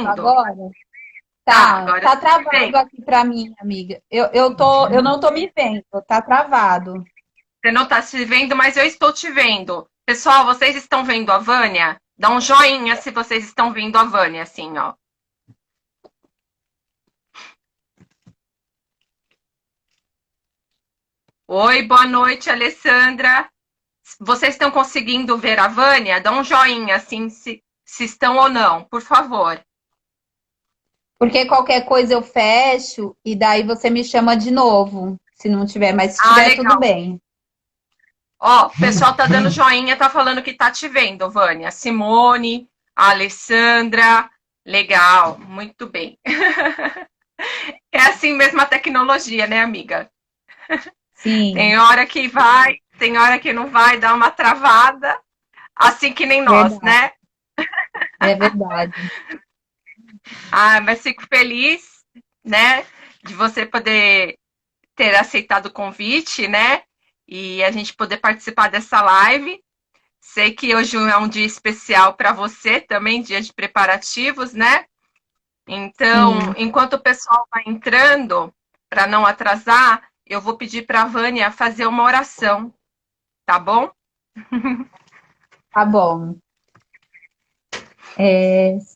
agora? Tá, Tá, agora eu tá tô te travado vendo. aqui pra mim, amiga. Eu não tô me vendo, tá travado. Você não tá se vendo, mas eu estou te vendo. Pessoal, vocês estão vendo a Vânia? Dá um joinha se vocês estão vendo a Vânia, assim, ó. Oi, boa noite, Alessandra. Vocês estão conseguindo ver a Vânia? Dá um joinha, assim, se estão ou não, por favor. Porque qualquer coisa eu fecho e daí você me chama de novo, se não tiver, mas se Ah, tiver tudo legal. bem. Ó, o pessoal tá dando joinha, tá falando que tá te vendo, Vânia. Simone, a Alessandra. Legal, muito bem. É assim mesmo a tecnologia, né, amiga? Sim, Tem hora que vai, tem hora que não vai, dá uma travada, assim que nem nós, verdade, né? é verdade. Ah, mas fico feliz, né, de você poder ter aceitado o convite, né? E a gente poder participar dessa live. Sei que hoje é um dia especial para você também, dia de preparativos, né? Então, Sim, enquanto o pessoal vai entrando, para não atrasar, eu vou pedir para a Vânia fazer uma oração, tá bom? tá bom.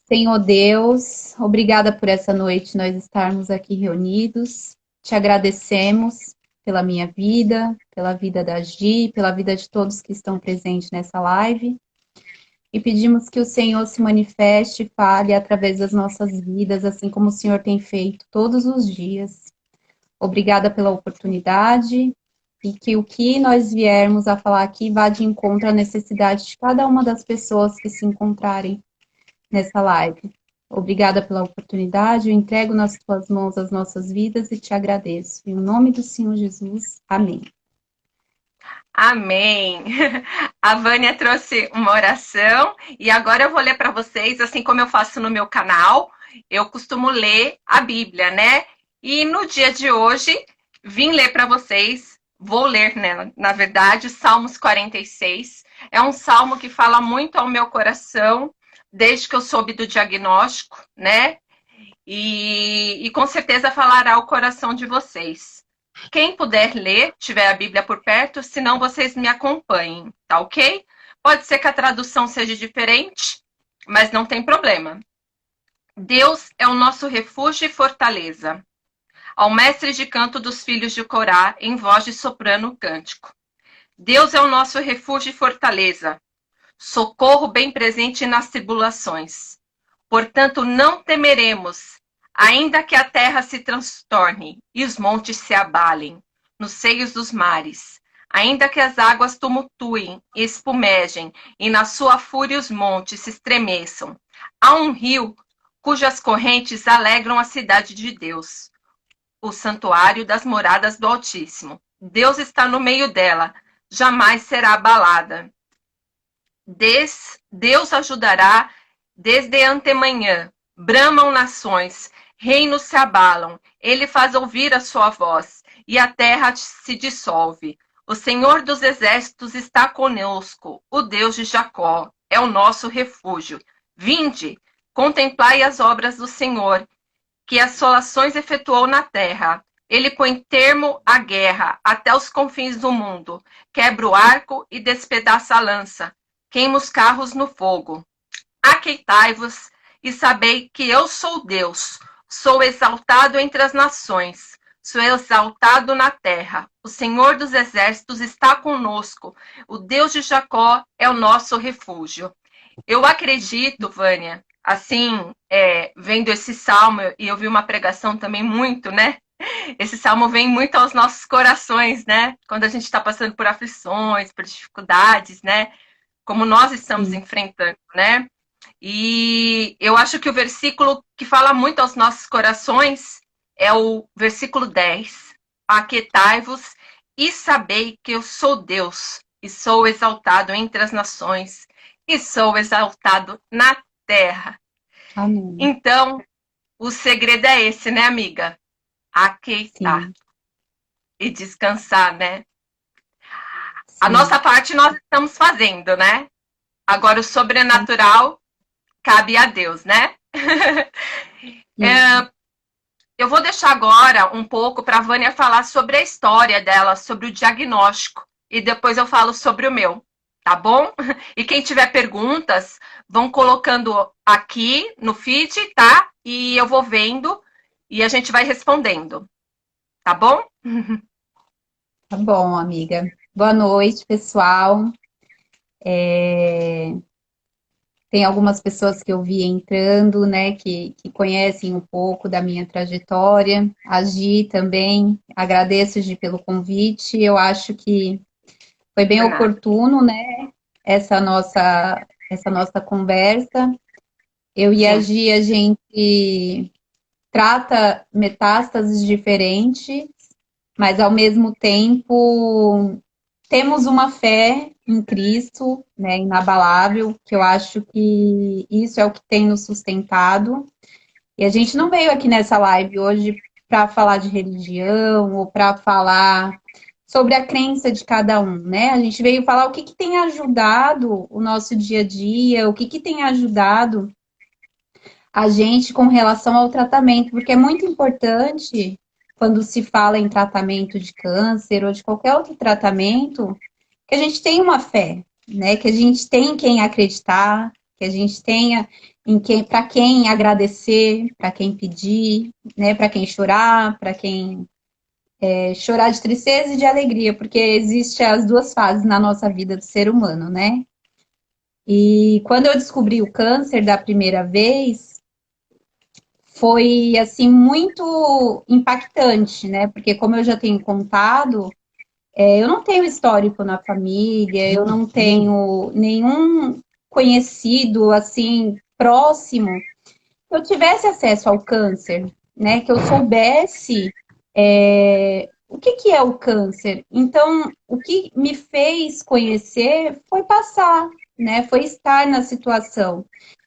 Senhor Deus, obrigada por essa noite nós estarmos aqui reunidos. Te agradecemos pela minha vida, pela vida da Gi, pela vida de todos que estão presentes nessa live. E pedimos que o Senhor se manifeste e fale através das nossas vidas, assim como o Senhor tem feito todos os dias. Obrigada pela oportunidade e que o que nós viermos a falar aqui vá de encontro à necessidade de cada uma das pessoas que se encontrarem nessa live. Obrigada pela oportunidade, eu entrego nas tuas mãos as nossas vidas e te agradeço. Em nome do Senhor Jesus, amém. Amém. A Vânia trouxe uma oração e agora eu vou ler para vocês, assim como eu faço no meu canal. Eu costumo ler a Bíblia, né? E no dia de hoje, vim ler para vocês, vou ler, né, na verdade, Salmos 46. É um salmo que fala muito ao meu coração, desde que eu soube do diagnóstico, né? E com certeza falará ao coração de vocês. Quem puder ler, tiver a Bíblia por perto, senão vocês me acompanhem, tá ok? Pode ser que a tradução seja diferente, mas não tem problema. Deus é o nosso refúgio e fortaleza. Ao mestre de canto dos filhos de Corá, em voz de soprano cântico. Deus é o nosso refúgio e fortaleza, socorro bem presente nas tribulações. Portanto, não temeremos, ainda que a terra se transtorne e os montes se abalem nos seios dos mares, ainda que as águas tumultuem e espumejem e na sua fúria os montes se estremeçam. Há um rio cujas correntes alegram a cidade de Deus, o santuário das moradas do Altíssimo. Deus está no meio dela, jamais será abalada. Deus ajudará desde antemanhã. Bramam nações, reinos se abalam. Ele faz ouvir a sua voz e a terra se dissolve. O Senhor dos exércitos está conosco. O Deus de Jacó é o nosso refúgio. Vinde, contemplai as obras do Senhor, que assolações efetuou na terra. Ele põe termo à guerra até os confins do mundo. Quebra o arco e despedaça a lança. Queima os carros no fogo. Aqueitai-vos e sabei que eu sou Deus. Sou exaltado entre as nações. Sou exaltado na terra. O Senhor dos exércitos está conosco. O Deus de Jacó é o nosso refúgio. Eu acredito, Vânia, assim, vendo esse salmo, e eu vi uma pregação também muito, né? Esse salmo vem muito aos nossos corações, né? Quando a gente está passando por aflições, por dificuldades, né? Como nós estamos Sim, enfrentando, né? E eu acho que o versículo que fala muito aos nossos corações é o versículo 10. Aquietai-vos e sabei que eu sou Deus e sou exaltado entre as nações e sou exaltado na terra. amém. Então, o segredo é esse, né, amiga? Aquietar Sim, e descansar, né? A sim, nossa parte nós estamos fazendo, né? Agora o sobrenatural cabe a Deus, né? Sim. Eu vou deixar agora um pouco para a Vânia falar sobre a história dela, sobre o diagnóstico, e depois eu falo sobre o meu, tá bom? E quem tiver perguntas, vão colocando aqui no feed, tá? E eu vou vendo e a gente vai respondendo, tá bom? Tá bom, amiga. Boa noite, pessoal. Tem algumas pessoas que eu vi entrando, né, que conhecem um pouco da minha trajetória. A Gi também. Agradeço, Gi, pelo convite. Eu acho que foi bem Por nada. oportuno, né, essa nossa conversa. Eu e a Sim, Gi, a gente trata metástases diferentes, mas ao mesmo tempo temos uma fé em Cristo, né, inabalável, que eu acho que isso é o que tem nos sustentado. E a gente não veio aqui nessa live hoje para falar de religião ou para falar sobre a crença de cada um, né? A gente veio falar o que, que tem ajudado o nosso dia a dia, o que, que tem ajudado a gente com relação ao tratamento, porque é muito importante quando se fala em tratamento de câncer ou de qualquer outro tratamento, que a gente tenha uma fé, né? Que a gente tenha em quem acreditar, que a gente tenha em quem, para quem agradecer, para quem pedir, né? Para quem chorar, para quem chorar de tristeza e de alegria, porque existe as duas fases na nossa vida do ser humano, né? E quando eu descobri o câncer da primeira vez, foi assim muito impactante, né? Porque como eu já tenho contado, eu não tenho histórico na família, eu não tenho nenhum conhecido assim próximo que eu tivesse acesso ao câncer, né? Que eu soubesse o que que é o câncer. Então, o que me fez conhecer foi passar, né? Foi estar na situação.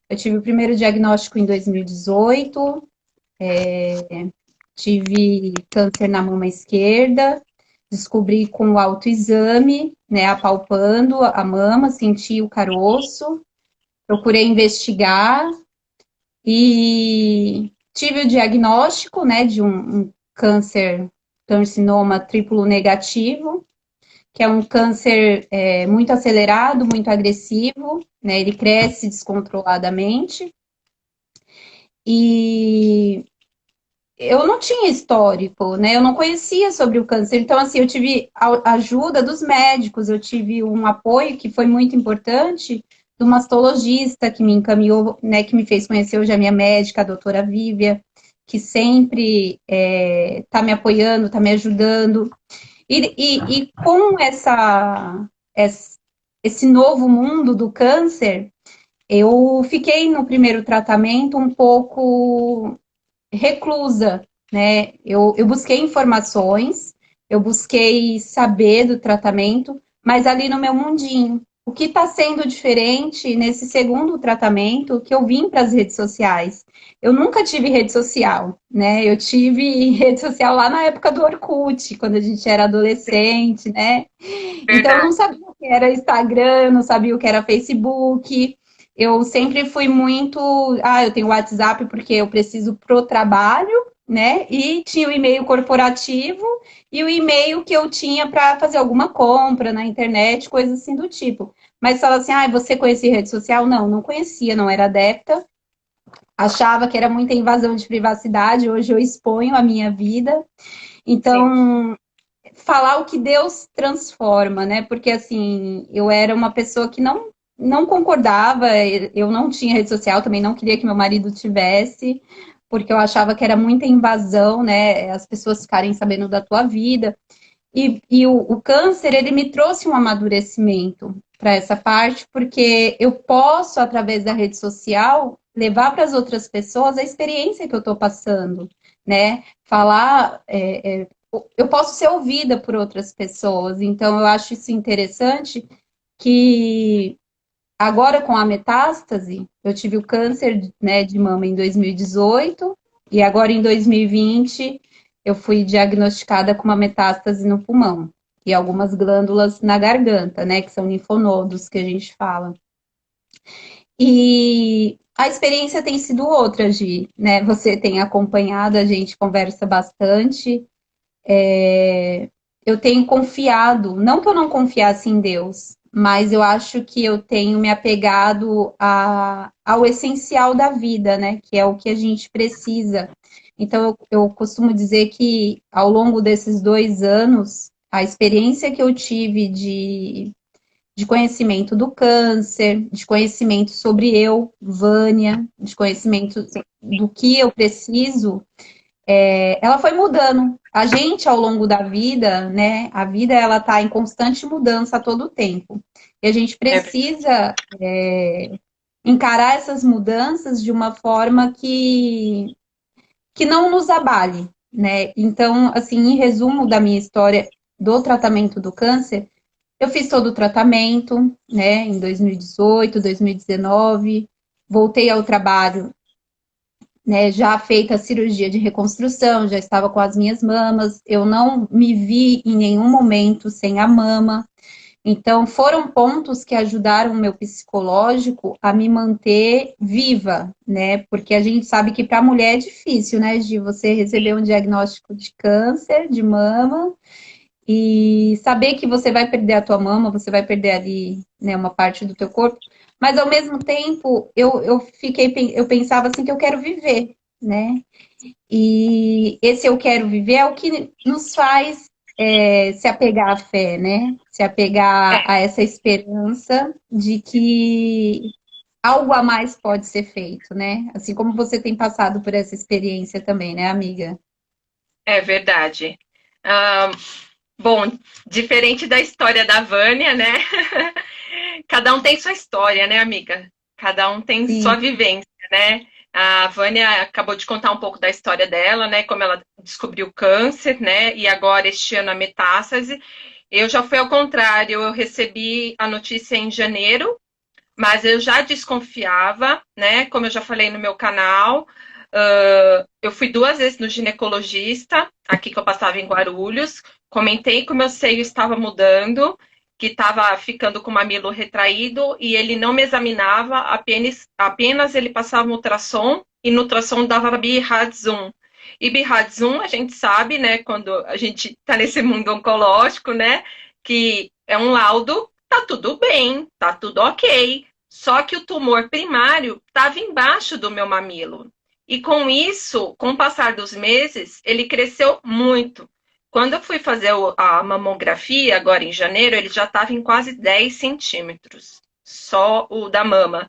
Eu tive o primeiro diagnóstico em 2018, tive câncer na mama esquerda, descobri com o autoexame, né, apalpando a mama, senti o caroço, procurei investigar e tive o diagnóstico, né, de um câncer, carcinoma triplo negativo, que é um câncer muito acelerado, muito agressivo, né, ele cresce descontroladamente. E eu não tinha histórico, né? Eu não conhecia sobre o câncer. Então, assim, eu tive a ajuda dos médicos, eu tive um apoio que foi muito importante do mastologista que me encaminhou, né? Que me fez conhecer hoje a minha médica, a doutora Vívia, que sempre está me apoiando, está me ajudando. E com esse novo mundo do câncer, eu fiquei no primeiro tratamento um pouco reclusa, né? Eu busquei informações, eu busquei saber do tratamento, mas ali no meu mundinho. O que está sendo diferente nesse segundo tratamento que eu vim para as redes sociais? Eu nunca tive rede social, né? Eu tive rede social lá na época do Orkut, quando a gente era adolescente, né? Então eu não verdade. sabia o que era Instagram, eu não sabia o que era Facebook. Eu sempre fui muito. Ah, eu tenho WhatsApp porque eu preciso pro trabalho, né? E tinha o e-mail corporativo e o e-mail que eu tinha para fazer alguma compra na internet, coisas assim do tipo. Mas fala assim, ah, você conhecia rede social? Não, não conhecia, não era adepta. Achava que era muita invasão de privacidade. Hoje eu exponho a minha vida. Sim, Então, falar o que Deus transforma, né? Porque assim, eu era uma pessoa que não concordava, eu não tinha rede social, também não queria que meu marido tivesse, porque eu achava que era muita invasão, né? As pessoas ficarem sabendo da tua vida. E o câncer, ele me trouxe um amadurecimento para essa parte, porque eu posso, através da rede social, levar para as outras pessoas a experiência que eu estou passando, né? Falar, eu posso ser ouvida por outras pessoas, então eu acho isso interessante que agora com a metástase, eu tive o câncer, né, de mama em 2018 e agora em 2020 eu fui diagnosticada com uma metástase no pulmão e algumas glândulas na garganta, né, que são linfonodos que a gente fala. E a experiência tem sido outra, Gi, né? Você tem acompanhado, a gente conversa bastante. Eu tenho confiado, não que eu não confiasse em Deus, mas eu acho que eu tenho me apegado ao essencial da vida, né? Que é o que a gente precisa. Então, eu costumo dizer que ao longo desses 2 anos, a experiência que eu tive de conhecimento do câncer, de conhecimento sobre eu, Vânia, de conhecimento do que eu preciso, ela foi mudando. A gente, ao longo da vida, né? A vida, ela está em constante mudança a todo tempo. E a gente precisa encarar essas mudanças de uma forma que não nos abale, né? Então, assim, em resumo da minha história do tratamento do câncer, eu fiz todo o tratamento, né, em 2018, 2019, voltei ao trabalho, né, já feita a cirurgia de reconstrução, já estava com as minhas mamas, eu não me vi em nenhum momento sem a mama, então foram pontos que ajudaram o meu psicológico a me manter viva, né, porque a gente sabe que para a mulher é difícil, né, de você receber um diagnóstico de câncer de mama, e saber que você vai perder a tua mama, você vai perder ali, né, uma parte do teu corpo, mas ao mesmo tempo eu pensava assim que eu quero viver, né? E esse eu quero viver é o que nos faz se apegar à fé, né? Se apegar a essa esperança de que algo a mais pode ser feito, né? Assim como você tem passado por essa experiência também, né, amiga? É verdade. Ah, bom, diferente da história da Vânia, né? Cada um tem sua história, né, amiga? Cada um tem sua Sim. vivência, né? A Vânia acabou de contar um pouco da história dela, né? Como ela descobriu câncer, né? E agora este ano a metástase. Eu já fui ao contrário, eu recebi a notícia em janeiro, mas eu já desconfiava, né? Como eu já falei no meu canal, eu fui 2 vezes no ginecologista, aqui que eu passava em Guarulhos, comentei que o meu seio estava mudando, que estava ficando com o mamilo retraído, e ele não me examinava, apenas ele passava um ultrassom, e no ultrassom dava Bihadzum. E Bihadzum, a gente sabe, né, quando a gente está nesse mundo oncológico, né, que é um laudo, tá tudo bem, tá tudo ok, só que o tumor primário estava embaixo do meu mamilo. E com isso, com o passar dos meses, ele cresceu muito. Quando eu fui fazer a mamografia, agora em janeiro, ele já estava em quase 10 centímetros, só o da mama.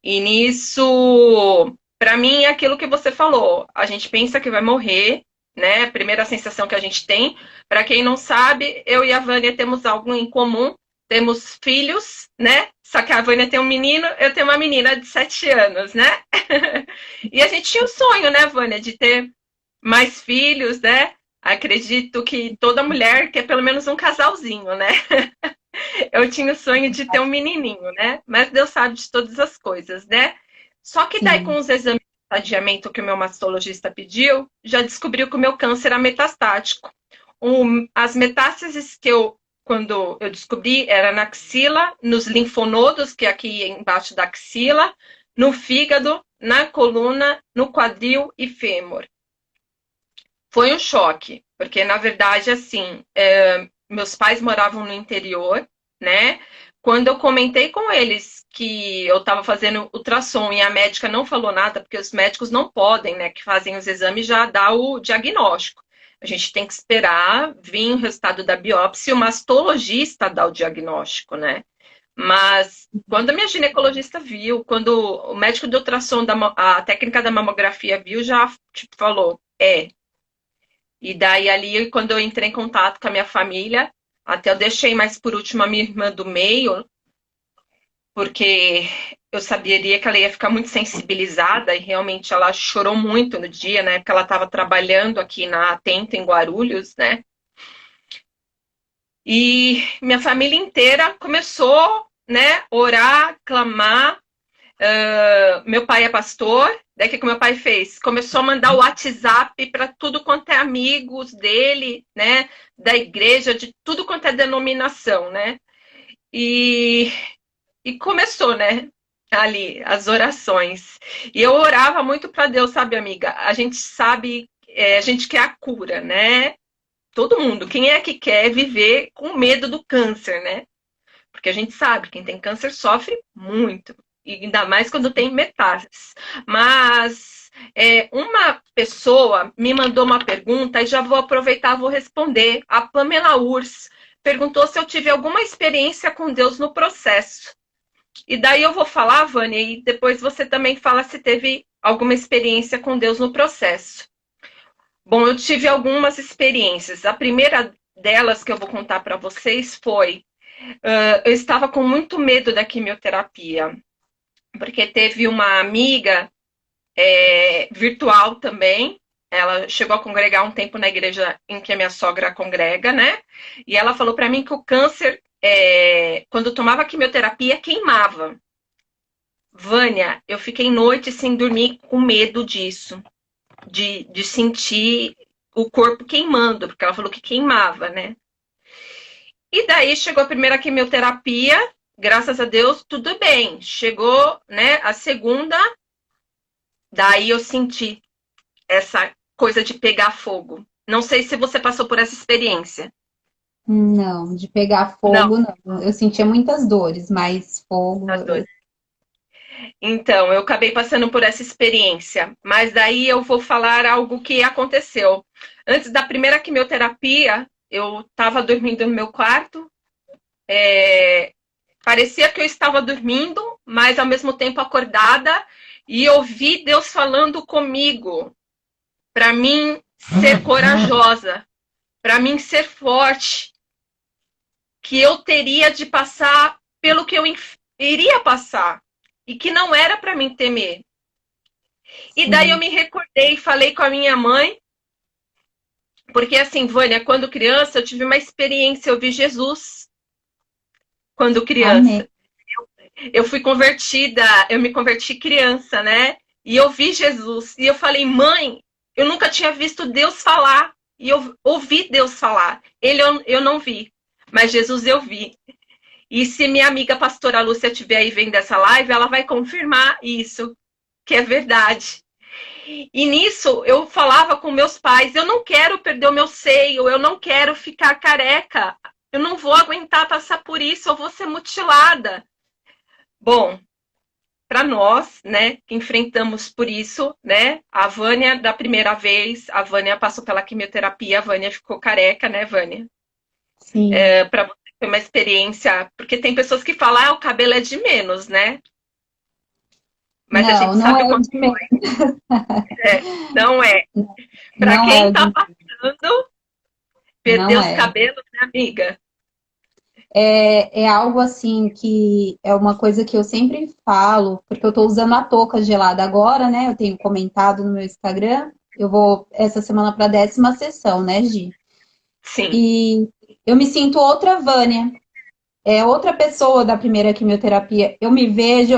E nisso, para mim, é aquilo que você falou. A gente pensa que vai morrer, né? A primeira sensação que a gente tem. Para quem não sabe, eu e a Vânia temos algo em comum. Temos filhos, né? Só que a Vânia tem um menino, eu tenho uma menina de 7 anos, né? E a gente tinha o sonho, né, Vânia, de ter mais filhos, né? Acredito que toda mulher quer pelo menos um casalzinho, né? Eu tinha o sonho de ter um menininho, né? Mas Deus sabe de todas as coisas, né? Só que daí com Sim. os exames de estadiamento que o meu mastologista pediu, já descobriu que o meu câncer era metastático. As metástases que quando eu descobri, era na axila, nos linfonodos, que é aqui embaixo da axila, no fígado, na coluna, no quadril e fêmur. Foi um choque, porque na verdade, assim, meus pais moravam no interior, né? Quando eu comentei com eles que eu estava fazendo ultrassom e a médica não falou nada, porque os médicos não podem, né, que fazem os exames já dá o diagnóstico. A gente tem que esperar vir o resultado da biópsia e o mastologista dá o diagnóstico, né? Mas quando a minha ginecologista viu, quando o médico de ultrassom, a técnica da mamografia viu, já tipo, falou, E daí ali, quando eu entrei em contato com a minha família, até eu deixei mais por último a minha irmã do meio, porque eu saberia que ela ia ficar muito sensibilizada e realmente ela chorou muito no dia, né? Porque ela estava trabalhando aqui na Atento, em Guarulhos, né? E minha família inteira começou, né, orar, clamar. Meu pai é pastor, daí o que meu pai fez? Começou a mandar o WhatsApp para tudo quanto é amigos dele, né, da igreja, de tudo quanto é denominação, né, e começou, né, ali as orações. E eu orava muito para Deus, sabe, amiga? A gente sabe, a gente quer a cura, né? Todo mundo. Quem é que quer viver com medo do câncer, né? Porque a gente sabe, quem tem câncer sofre muito. E ainda mais quando tem metástases. Mas uma pessoa me mandou uma pergunta e já vou aproveitar, vou responder. A Pamela Urs perguntou se eu tive alguma experiência com Deus no processo. E daí eu vou falar, Vânia, e depois você também fala se teve alguma experiência com Deus no processo. Bom, eu tive algumas experiências. A primeira delas que eu vou contar para vocês foi: eu estava com muito medo da quimioterapia, porque teve uma amiga virtual também. Ela chegou a congregar um tempo na igreja em que a minha sogra congrega, né? E ela falou para mim que o câncer, quando tomava quimioterapia, queimava. Vânia, eu fiquei noite sem dormir com medo disso, de sentir o corpo queimando, porque ela falou que queimava, né? E daí chegou a primeira quimioterapia, graças a Deus, tudo bem. Chegou, né, a segunda, daí eu senti essa coisa de pegar fogo. Não sei se você passou por essa experiência. Não, de pegar Não, fogo, não. Eu sentia muitas dores, mas fogo. as duas. Então, eu acabei passando por essa experiência, mas daí eu vou falar algo que aconteceu. Antes da primeira quimioterapia, eu estava dormindo no meu quarto, parecia que eu estava dormindo, mas ao mesmo tempo acordada, e ouvi Deus falando comigo, para mim ser corajosa, para mim ser forte, que eu teria de passar pelo que eu iria passar, e que não era para mim temer. E daí eu Sim. me recordei e falei com a minha mãe, porque assim, Vânia, quando criança, eu tive uma experiência, eu vi Jesus quando Amém. criança. Eu fui convertida, eu me converti criança, né? E eu vi Jesus. E eu falei, mãe, eu nunca tinha visto Deus falar. E eu ouvi Deus falar. Ele eu não vi, mas Jesus eu vi. E se minha amiga pastora Lúcia estiver aí vendo essa live, ela vai confirmar isso, que é verdade. E nisso eu falava com meus pais, eu não quero perder o meu seio, eu não quero ficar careca, eu não vou aguentar passar por isso, eu vou ser mutilada. Bom, para nós, né, que enfrentamos por isso, né, a Vânia da primeira vez, a Vânia passou pela quimioterapia, a Vânia ficou careca, né, Vânia? Sim. Para você ter uma experiência, porque tem pessoas que falam, o cabelo é de menos, né? Mas a Não, gente não sabe é o o quanto de menos. não é. Para Não é quem o tá de passando, perder Não os é. cabelos, né, amiga? É algo assim que é uma coisa que eu sempre falo, porque eu tô usando a touca gelada agora, né? Eu tenho comentado no meu Instagram. Eu vou essa semana para a 10ª sessão, né, Gi? Sim, E eu me sinto outra Vânia. É outra pessoa da primeira quimioterapia. Eu me vejo,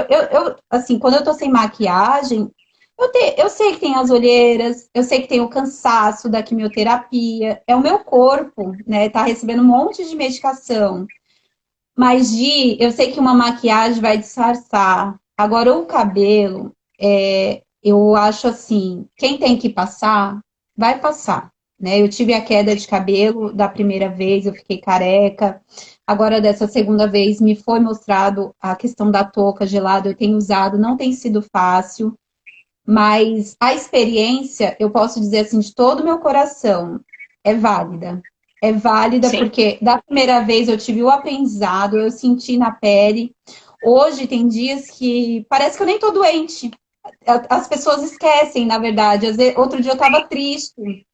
assim, quando eu tô sem maquiagem, eu sei que tem as olheiras, eu sei que tem o cansaço da quimioterapia, é o meu corpo, né? Tá recebendo um monte de medicação. Mas, Gi, eu sei que uma maquiagem vai disfarçar. Agora, o cabelo, eu acho assim, quem tem que passar, vai passar, né? Eu tive a queda de cabelo da primeira vez, eu fiquei careca. Agora, dessa segunda vez, me foi mostrado a questão da touca gelada, eu tenho usado, não tem sido fácil, mas a experiência, eu posso dizer assim, de todo o meu coração, é válida. É válida sim, porque da primeira vez eu tive o aprendizado, eu senti na pele. Hoje tem dias que parece que eu nem tô doente. As pessoas esquecem, na verdade. Outro dia eu tava triste.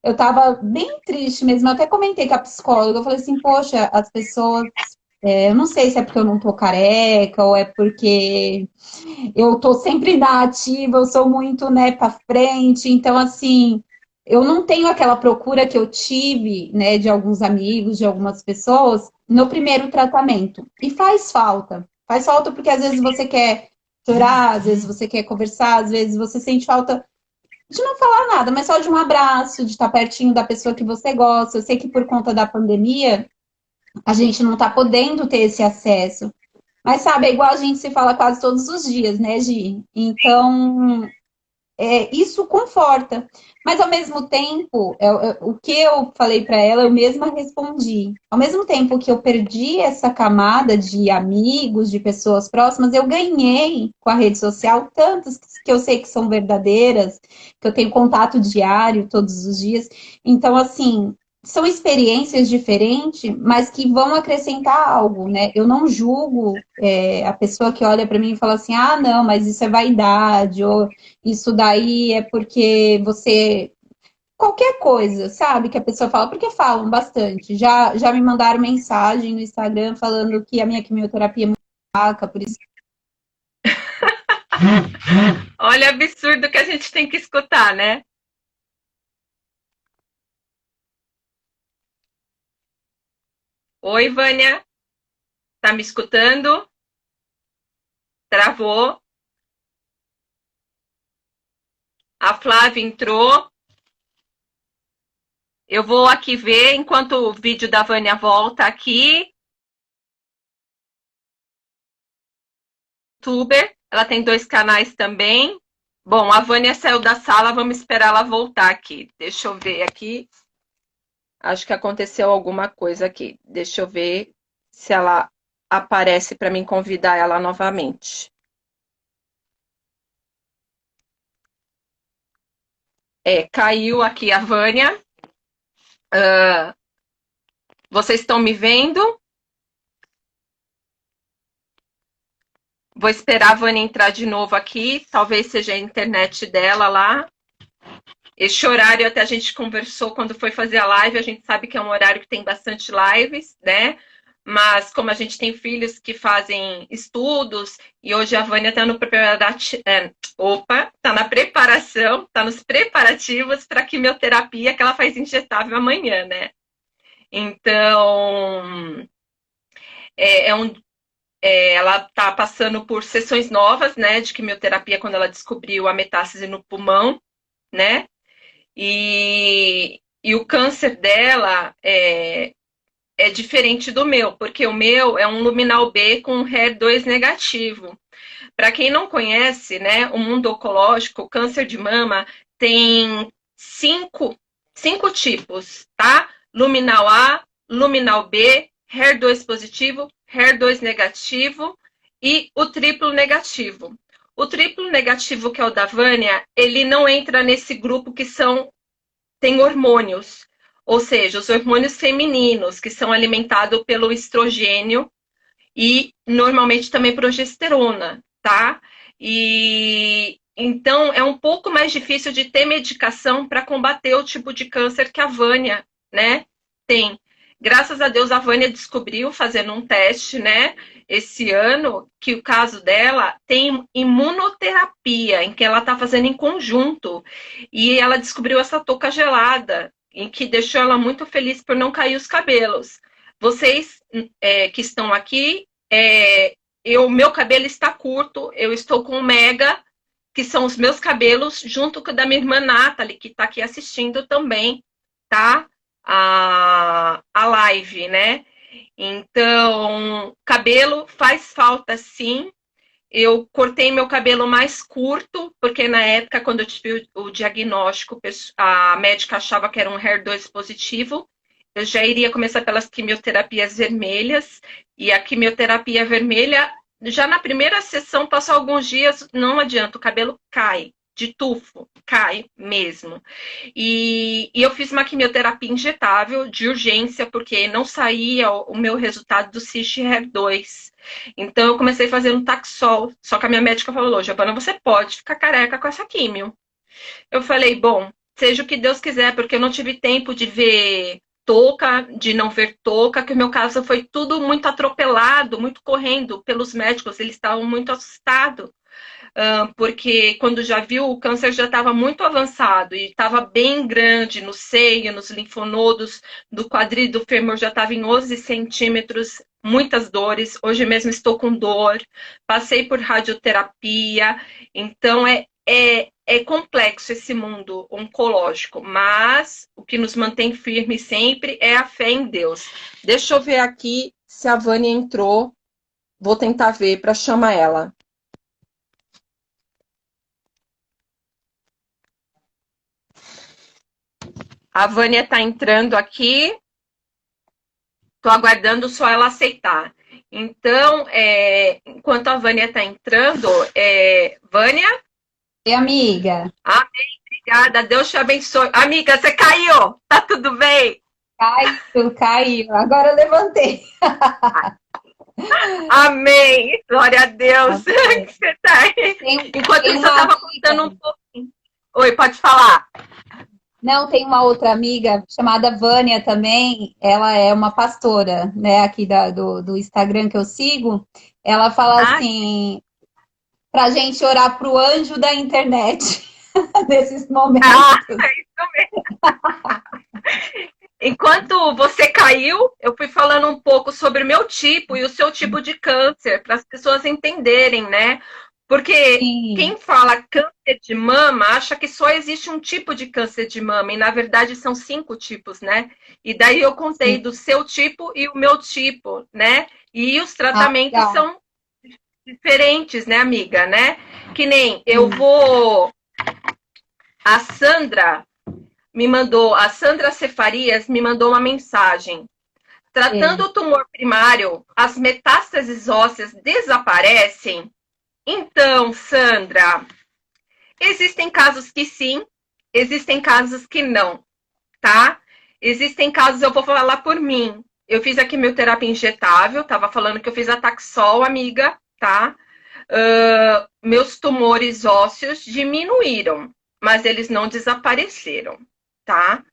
Eu tava bem triste mesmo. Eu até comentei com a psicóloga. Eu falei assim, poxa, as pessoas. Eu não sei se é porque eu não tô careca ou é porque eu tô sempre na ativa, eu sou muito, né, para frente, então assim, eu não tenho aquela procura que eu tive, né, de alguns amigos, de algumas pessoas no primeiro tratamento. E faz falta. Faz falta porque às vezes você quer chorar, às vezes você quer conversar, às vezes você sente falta de não falar nada, mas só de um abraço, de estar pertinho da pessoa que você gosta. Eu sei que por conta da pandemia, a gente não está podendo ter esse acesso. Mas sabe, é igual a gente se fala quase todos os dias, né, Gi? Então, isso conforta. Mas ao mesmo tempo, o que eu falei para ela, eu mesma respondi. Ao mesmo tempo que eu perdi essa camada de amigos, de pessoas próximas, eu ganhei com a rede social tantos que eu sei que são verdadeiras, que eu tenho contato diário todos os dias. Então, assim, são experiências diferentes, mas que vão acrescentar algo, né? Eu não julgo a pessoa que olha para mim e fala assim, ah, não, mas isso é vaidade, ou isso daí é porque você. Qualquer coisa, sabe? Que a pessoa fala, porque falam bastante. Já me mandaram mensagem no Instagram falando que a minha quimioterapia é muito fraca, por isso. Olha, absurdo que a gente tem que escutar, né? Oi, Vânia, tá me escutando? Travou. A Flávia entrou. Eu vou aqui ver enquanto o vídeo da Vânia volta aqui. YouTuber, ela tem 2 canais também. Bom, a Vânia saiu da sala, vamos esperar ela voltar aqui. Deixa eu ver aqui. Acho que aconteceu alguma coisa aqui. Deixa eu ver se ela aparece para mim convidar ela novamente. Caiu aqui a Vânia. Vocês estão me vendo? Vou esperar a Vânia entrar de novo aqui. Talvez seja a internet dela lá. Esse horário até a gente conversou quando foi fazer a live. A gente sabe que é um horário que tem bastante lives, né? Mas como a gente tem filhos que fazem estudos, e hoje a Vânia está no tá na preparação, está nos preparativos para a quimioterapia que ela faz injetável amanhã, né? Então, ela está passando por sessões novas, né, de quimioterapia quando ela descobriu a metástase no pulmão, né? E o câncer dela é diferente do meu, porque o meu é um luminal B com HER2 negativo. Para quem não conhece, né, o mundo oncológico, o câncer de mama tem cinco tipos, tá? Luminal A, luminal B, HER2 positivo, HER2 negativo e o triplo negativo. O triplo negativo, que é o da Vânia, ele não entra nesse grupo que tem hormônios, ou seja, os hormônios femininos, que são alimentados pelo estrogênio e normalmente também progesterona, tá? E então é um pouco mais difícil de ter medicação para combater o tipo de câncer que a Vânia, né, tem. Graças a Deus a Vânia descobriu fazendo um teste, né, esse ano, que o caso dela tem imunoterapia, em que ela está fazendo em conjunto. E ela descobriu essa touca gelada, em que deixou ela muito feliz por não cair os cabelos. Vocês que estão aqui, meu cabelo está curto, eu estou com o Mega, que são os meus cabelos, junto com o da minha irmã Nathalie, que está aqui assistindo também, tá? A live, né? Então, cabelo faz falta sim. Eu cortei meu cabelo mais curto, porque na época, quando eu tive o diagnóstico, a médica achava que era um HER2 positivo. Eu já iria começar pelas quimioterapias vermelhas, e a quimioterapia vermelha, já na primeira sessão, passou alguns dias, não adianta, o cabelo cai, de tufo, cai mesmo. E eu fiz uma quimioterapia injetável de urgência, porque não saía o meu resultado do CISH-HER2. Então eu comecei a fazer um Taxol, só que a minha médica falou, Giovana, você pode ficar careca com essa quimio. Eu falei, bom, seja o que Deus quiser, porque eu não tive tempo de ver touca, de não ver touca, que o meu caso foi tudo muito atropelado, muito correndo pelos médicos, eles estavam muito assustados, porque quando já viu, o câncer já estava muito avançado e estava bem grande no seio, nos linfonodos, do quadril e do fêmur já estava em 11 centímetros, muitas dores, hoje mesmo estou com dor, passei por radioterapia, então é complexo esse mundo oncológico, mas o que nos mantém firme sempre é a fé em Deus. Deixa eu ver aqui se a Vânia entrou. Vou tentar ver para chamar ela. A Vânia está entrando aqui. Estou aguardando só ela aceitar. Então, enquanto a Vânia está entrando, Vânia? E amiga? Amém, obrigada. Deus te abençoe. Amiga, você caiu? Tá tudo bem? Caiu, caiu. Agora eu levantei. Amém. Glória a Deus. Amém. Que você tá aí. Enquanto Tem isso, eu uma estava amiga. contando um pouquinho. Oi, pode falar. Não, tem uma outra amiga chamada Vânia também. Ela é uma pastora, né, aqui do Instagram que eu sigo. Ela fala Ah, assim, pra gente orar pro anjo da internet nesses ah, momentos. é isso mesmo. Enquanto você caiu, eu fui falando um pouco sobre o meu tipo e o seu tipo de câncer, para as pessoas entenderem, né? Porque Sim. quem fala câncer de mama acha que só existe um tipo de câncer de mama, e na verdade são 5 tipos, né? E daí eu contei Sim. do seu tipo e o meu tipo, né? E os Ah, tratamentos legal. são diferentes, né, amiga, né? Que nem eu Sim. vou. A Sandra a Sandra Cefarias me mandou uma mensagem. Tratando É. o tumor primário, as metástases ósseas desaparecem? Então, Sandra, existem casos que sim, existem casos que não, tá? Existem casos, eu vou falar por mim. Eu fiz a quimioterapia injetável, tava falando que eu fiz a Taxol, amiga, tá? Meus tumores ósseos diminuíram, mas eles não desapareceram, tá?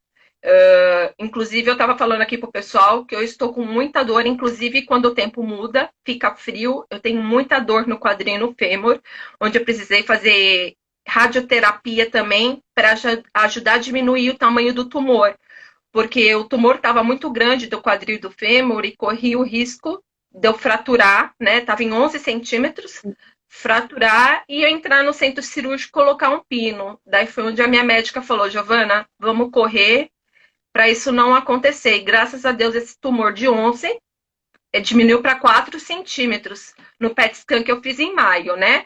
Inclusive, eu estava falando aqui pro pessoal que eu estou com muita dor, inclusive quando o tempo muda, fica frio, eu tenho muita dor no quadril e no fêmur, onde eu precisei fazer radioterapia também para ajudar a diminuir o tamanho do tumor, porque o tumor estava muito grande do quadril e do fêmur e corria o risco de eu fraturar, né? Estava em 11 centímetros, fraturar e eu entrar no centro cirúrgico e colocar um pino. Daí foi onde a minha médica falou, Giovana, vamos correr para isso não acontecer. E graças a Deus, esse tumor de 11 diminuiu para 4 centímetros no PET scan que eu fiz em maio, né?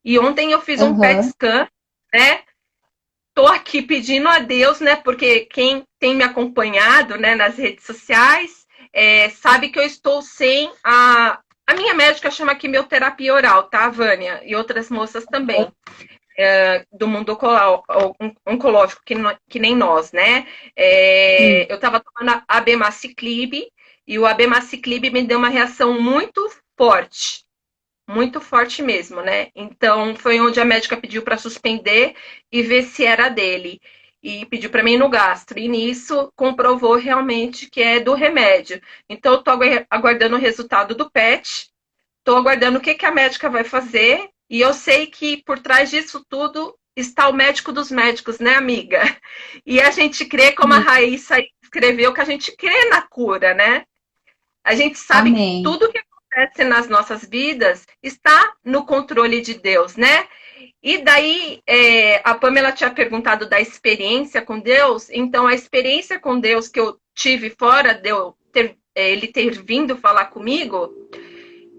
E ontem eu fiz um PET Aham. scan, né? Tô aqui pedindo a Deus, né? Porque quem tem me acompanhado, né, nas redes sociais, sabe que eu estou sem a minha médica chama quimioterapia oral, tá, Vânia? E outras moças também do mundo oncológico, que nem nós, né? Sim. Eu estava tomando a abemaciclib e o abemaciclib me deu uma reação muito forte mesmo, né? Então foi onde a médica pediu para suspender e ver se era dele. E pediu para mim no gastro. E nisso comprovou realmente que é do remédio. Então eu estou aguardando o resultado do PET. Estou aguardando o que, que a médica vai fazer. E eu sei que por trás disso tudo está o médico dos médicos, né, amiga? E a gente crê, como a Sim. Raíssa escreveu, que a gente crê na cura, né? A gente sabe que Amém. tudo que acontece nas nossas vidas está no controle de Deus, né? E daí, a Pamela tinha perguntado da experiência com Deus. Então, a experiência com Deus que eu tive fora de eu ele ter vindo falar comigo,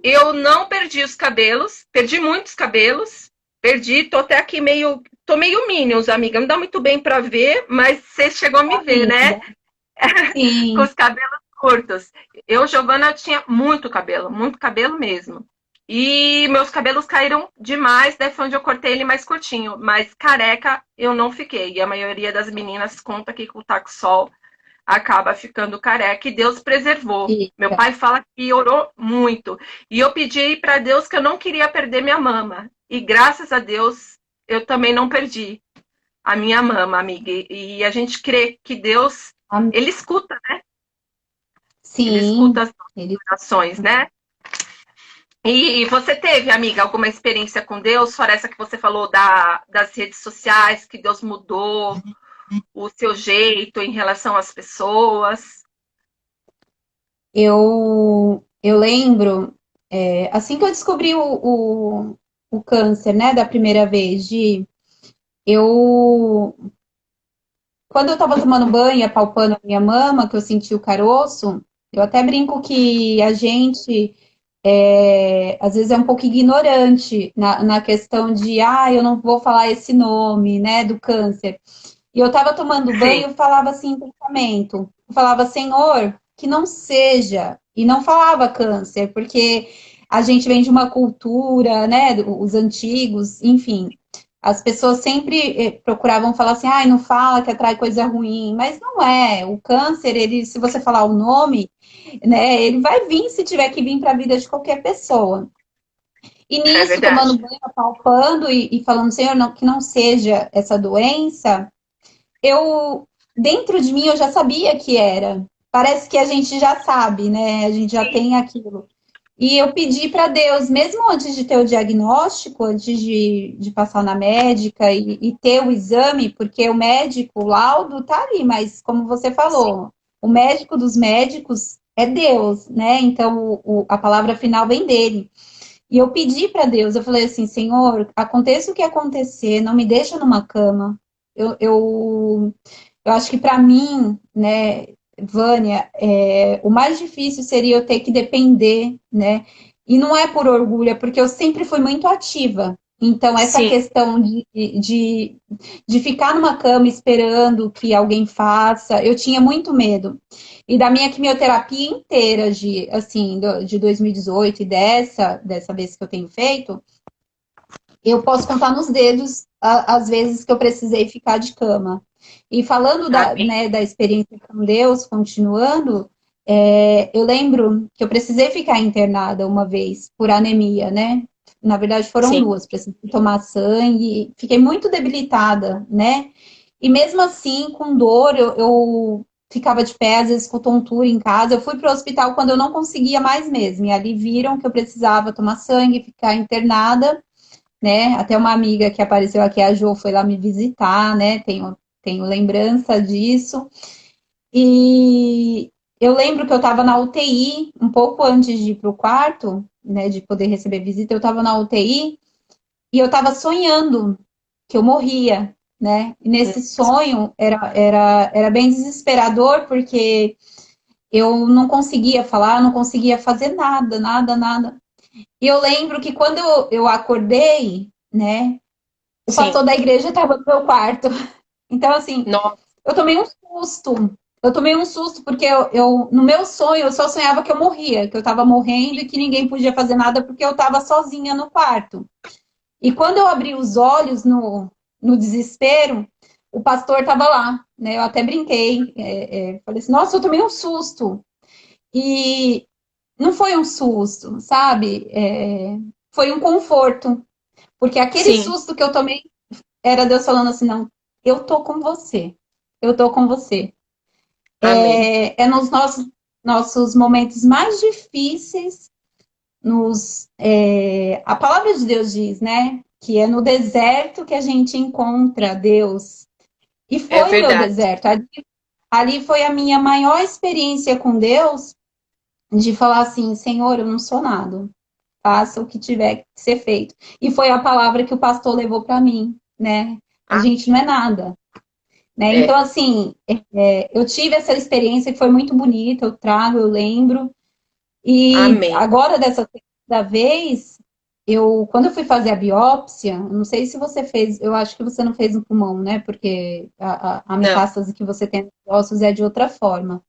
eu não perdi os cabelos, perdi muitos cabelos, tô até aqui tô meio Minions, amiga, não dá muito bem para ver, mas você chegou a me ver, né? Amiga. Com Sim. os cabelos curtos. Eu, Giovana, tinha muito cabelo mesmo. E meus cabelos caíram demais, daí foi onde eu cortei ele mais curtinho. Mas careca eu não fiquei. E a maioria das meninas conta que com o Taxol acaba ficando careca e Deus preservou. Meu Fica. pai fala que orou muito. E eu pedi para Deus que eu não queria perder minha mama. E graças a Deus eu também não perdi a minha mama, amiga. E a gente crê que Deus, Amém. ele escuta, ele escuta Sim. as Ele. orações, né? E você teve, amiga, alguma experiência com Deus, fora essa que você falou das redes sociais, que Deus mudou o seu jeito em relação às pessoas? Eu lembro, assim que eu descobri o câncer, né, da primeira vez, eu, quando eu estava tomando banho, apalpando a minha mama, que eu senti o caroço, eu até brinco que a gente às vezes é um pouco ignorante na questão de, eu não vou falar esse nome, né, do câncer. E eu estava tomando banho, Sim. eu falava assim em pensamento, eu falava, Senhor, que não seja, e não falava câncer, porque a gente vem de uma cultura, né, os antigos, enfim, as pessoas sempre procuravam falar assim, não fala que atrai coisa ruim, mas não é, o câncer, ele, se você falar o nome, né, ele vai vir se tiver que vir para a vida de qualquer pessoa. E É nisso, verdade. tomando banho, apalpando e falando, Senhor, não, que não seja essa doença, eu, dentro de mim, eu já sabia que era. Parece que a gente já sabe, né? A gente já tem aquilo. E eu pedi para Deus, mesmo antes de ter o diagnóstico, antes de passar na médica e ter o exame, porque o médico, o laudo tá ali, mas como você falou, o médico dos médicos é Deus, né? Então a palavra final vem dele. E eu pedi para Deus, eu falei assim, Senhor, aconteça o que acontecer, não me deixa numa cama. Eu acho que para mim, né, Vânia, o mais difícil seria eu ter que depender, né? E não é por orgulho, é porque eu sempre fui muito ativa. Então, essa Sim, questão de ficar numa cama esperando que alguém faça, eu tinha muito medo. E da minha quimioterapia inteira, assim, de 2018 e dessa vez que eu tenho feito, eu posso contar nos dedos as vezes que eu precisei ficar de cama. E falando amém. né, da experiência com Deus, continuando, eu lembro que eu precisei ficar internada uma vez por anemia, né? Na verdade, foram Sim, duas, precisei tomar sangue, fiquei muito debilitada, né? E mesmo assim, com dor, eu ficava de pé, às vezes com tontura em casa. Eu fui para o hospital quando eu não conseguia mais mesmo. E ali viram que eu precisava tomar sangue, ficar internada, né? Até uma amiga que apareceu aqui, a Jo, foi lá me visitar, né? Tenho lembrança disso. E eu lembro que eu estava na UTI, um pouco antes de ir para o quarto, né? De poder receber visita, eu estava na UTI e eu estava sonhando que eu morria, né? E nesse sonho era bem desesperador, porque eu não conseguia falar, não conseguia fazer nada, nada, nada. E eu lembro que quando eu acordei, né? O sim. pastor da igreja estava no meu quarto. Então, assim, Nossa, eu tomei um susto. Eu tomei um susto porque no meu sonho, eu só sonhava que eu morria, que eu estava morrendo e que ninguém podia fazer nada porque eu estava sozinha no quarto. E quando eu abri os olhos no desespero, o pastor estava lá, né? Eu até brinquei, falei assim, nossa, eu tomei um susto. E não foi um susto, sabe? Foi um conforto, porque aquele sim, susto que eu tomei era Deus falando assim, não, eu tô com você. Eu tô com você. amém. Nos nossos momentos mais difíceis, a palavra de Deus diz, né? Que é no deserto que a gente encontra Deus. E É foi o meu verdade. deserto. Ali foi a minha maior experiência com Deus, de falar assim, Senhor, eu não sou nada. Faça o que tiver que ser feito. E foi a palavra que o pastor levou para mim, né? A Ah, gente não é nada. Né? Então, é. assim, eu tive essa experiência que foi muito bonita, eu trago, eu lembro. E Amém. agora, dessa segunda vez, quando eu fui fazer a biópsia, não sei se você fez, eu acho que você não fez no pulmão, né? Porque a Não, metástase que você tem nos ossos é de outra forma.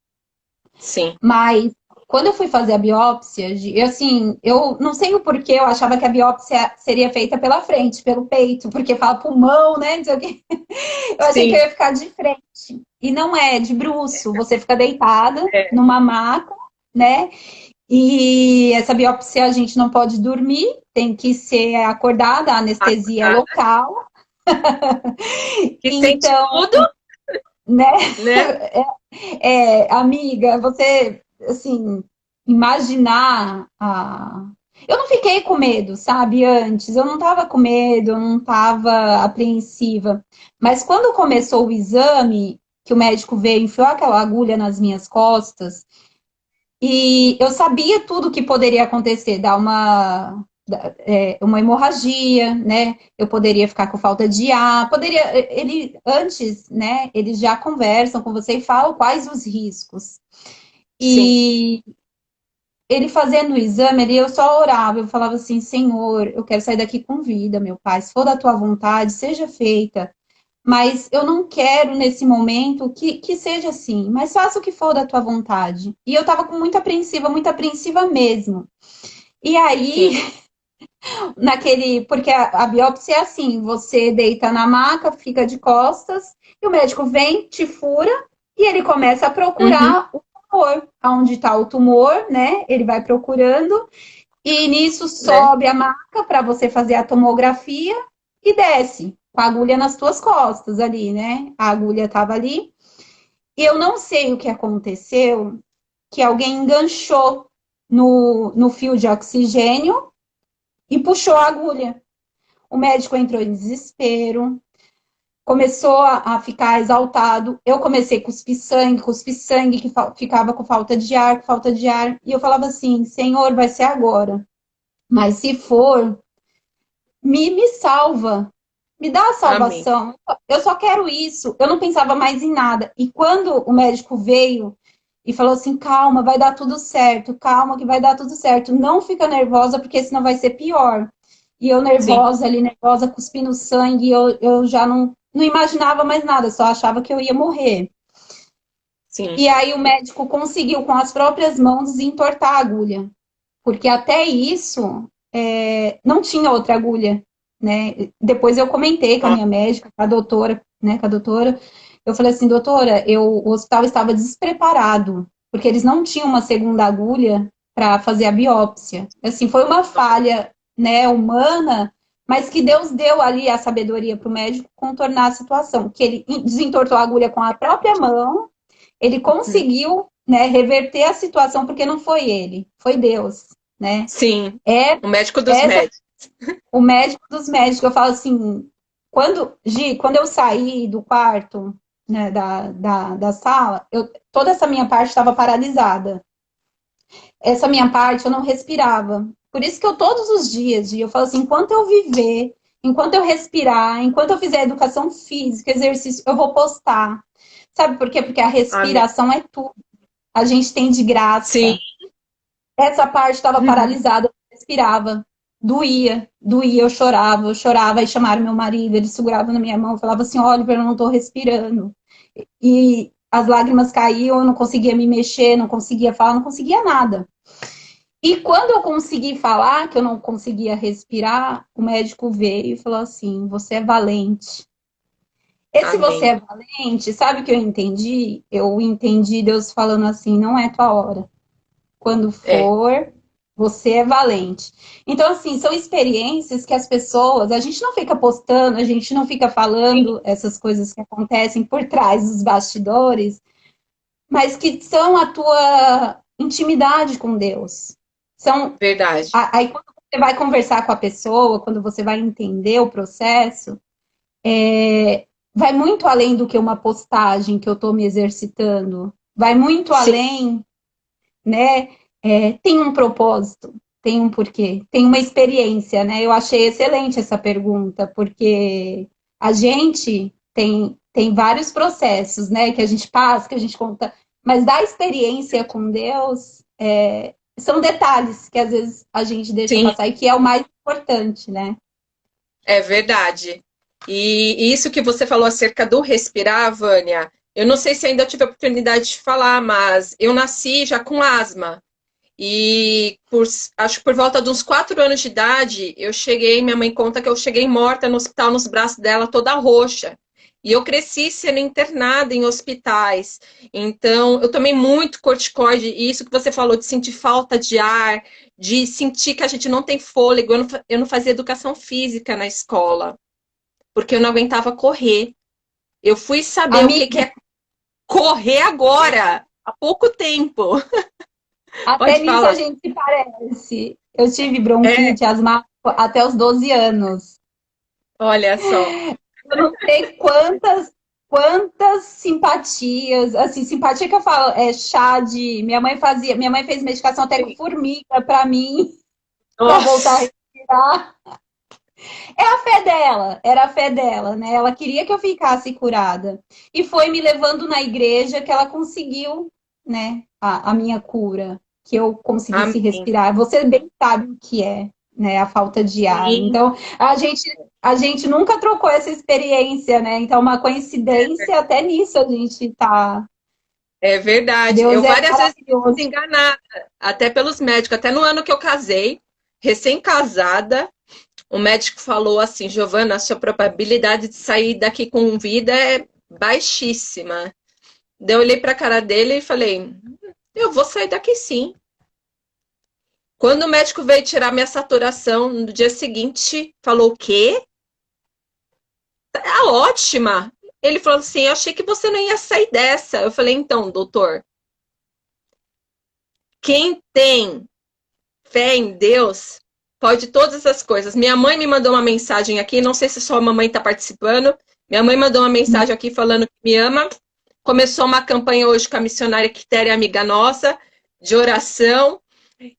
sim. Mas quando eu fui fazer a biópsia, assim, eu não sei o porquê, eu achava que a biópsia seria feita pela frente, pelo peito, porque fala pulmão, né? Não sei o quê. Eu achei que eu Sim. ia ficar de frente. E não é, de bruço. Você fica deitada É. numa maca, né? E essa biópsia a gente não pode dormir, tem que ser acordada, a anestesia é Acordada. local. Que sente Então, tudo, né, né? amiga, você, assim, imaginar Eu não fiquei com medo, sabe, antes. Eu não tava com medo, eu não tava apreensiva. Mas quando começou o exame, que o médico veio, enfiou aquela agulha nas minhas costas, e eu sabia tudo que poderia acontecer, uma hemorragia, né? Eu poderia ficar com falta de ar, antes, né? Eles já conversam com você e falam quais os riscos. Sim. E ele fazendo o exame, eu só orava, eu falava assim, Senhor, eu quero sair daqui com vida, meu pai, se for da tua vontade, seja feita. Mas eu não quero, nesse momento, que seja assim, mas faça o que for da tua vontade. E eu tava com muito apreensiva mesmo. E aí, Sim. porque a biópsia é assim, você deita na maca, fica de costas, e o médico vem, te fura, e ele começa a Uhum. procurar o tumor, onde está o tumor, né? Ele vai procurando, e nisso Né? sobe a maca para você fazer a tomografia e desce, com a agulha nas tuas costas ali, né? A agulha estava ali. E eu não sei o que aconteceu, que alguém enganchou no fio de oxigênio e puxou a agulha. O médico entrou em desespero, começou a ficar exaltado. Eu comecei a cuspir sangue, que ficava com falta de ar, com falta de ar. E eu falava assim: Senhor, vai ser agora. Mas se for, me salva, me dá a Amém. salvação. Eu só quero isso. Eu não pensava mais em nada. E quando o médico veio e falou assim: calma, vai dar tudo certo, calma, que vai dar tudo certo. Não fica nervosa, porque senão vai ser pior. E eu Sim, nervosa ali, nervosa, cuspindo sangue, eu já não imaginava mais nada, só achava que eu ia morrer. sim. E aí o médico conseguiu, com as próprias mãos, entortar a agulha. Porque até isso, não tinha outra agulha, né? Depois eu comentei com a Ó, minha médica, com a doutora, né? Com a doutora, eu falei assim, doutora, o hospital estava despreparado, porque eles não tinham uma segunda agulha para fazer a biópsia. Assim, foi uma falha, né, humana, mas que Deus deu ali a sabedoria para o médico contornar a situação, que ele desentortou a agulha com a própria mão, ele uhum. conseguiu, né, reverter a situação, porque não foi ele, foi Deus, né? Sim, É o médico dos essa médicos. o médico dos médicos. Eu falo assim, quando eu saí do quarto, né, da sala, toda essa minha parte estava paralisada. Essa minha parte eu não respirava. Por isso que eu todos os dias, eu falo assim, enquanto eu viver, enquanto eu respirar, enquanto eu fizer educação física, exercício, eu vou postar. Sabe por quê? Porque a Amém. respiração é tudo. A gente tem de Sim. graça. Essa parte estava Uhum. paralisada, eu respirava. Doía, eu chorava, e chamaram meu marido, ele segurava na minha mão, falava assim, olha, eu não estou respirando. E as lágrimas caíam, eu não conseguia me mexer, não conseguia falar, não conseguia nada. E quando eu consegui falar, que eu não conseguia respirar, o médico veio e falou assim, você é valente. Esse você Amém. é valente, sabe o que eu entendi? Eu entendi Deus falando assim, não é tua hora. Quando É. for, você é valente. Então, assim, são experiências que as pessoas, a gente não fica postando, a gente não fica Sim, falando essas coisas que acontecem por trás dos bastidores, mas que são a tua intimidade com Deus. São verdade. aí quando você vai conversar com a pessoa, quando você vai entender o processo, vai muito além do que uma postagem que eu estou me exercitando. Vai muito Sim, além, né? Tem um propósito, tem um porquê, tem uma experiência, né? Eu achei excelente essa pergunta, porque a gente tem vários processos, né? Que a gente passa, que a gente conta, mas da experiência com Deus, são detalhes que às vezes a gente deixa sim, passar e que é o mais importante, né? é verdade. E isso que você falou acerca do respirar, Vânia, eu não sei se ainda tive a oportunidade de falar, mas eu nasci já com asma. E acho que por volta de uns 4 anos de idade, minha mãe conta que eu cheguei morta no hospital, nos braços dela, toda roxa. E eu cresci sendo internada em hospitais. Então, eu tomei muito corticoide. E isso que você falou de sentir falta de ar, de sentir que a gente não tem fôlego. Eu não fazia educação física na escola, porque eu não aguentava correr. Eu fui saber o que que Amiga, é correr agora, há pouco tempo. até Pode nisso a falar. gente se parece. Eu tive É, bronquite asmática até os 12 anos. olha só. Eu não sei quantas simpatias, assim, simpatia que eu falo, chá de. Minha mãe fez medicação até com Sim. formiga para mim, para voltar a Nossa, respirar. É a fé dela, era a fé dela, né? Ela queria que eu ficasse curada. E foi me levando na igreja que ela conseguiu, né, a minha cura. que eu conseguisse Amém. respirar. Você bem sabe o que é, né, a falta de ar. Sim, Então, a gente nunca trocou essa experiência, né? Então, uma coincidência até nisso a gente tá. é verdade. Deus Eu é várias vezes fui maravilhoso. enganada, até pelos médicos. Até no ano que eu casei, recém-casada, o médico falou assim: Giovana, a sua probabilidade de sair daqui com vida é baixíssima. Daí eu olhei para a cara dele e falei: eu vou sair daqui sim. Quando o médico veio tirar minha saturação no dia seguinte, falou: o quê? Tá ótima. Ele falou assim: eu achei que você não ia sair dessa. Eu falei: então, doutor, quem tem fé em Deus pode todas as coisas. Minha mãe me mandou uma mensagem aqui, não sei se sua mamãe está participando. Minha mãe mandou uma mensagem aqui falando que me ama. Começou uma campanha hoje com a missionária Quitéria, amiga nossa, de oração.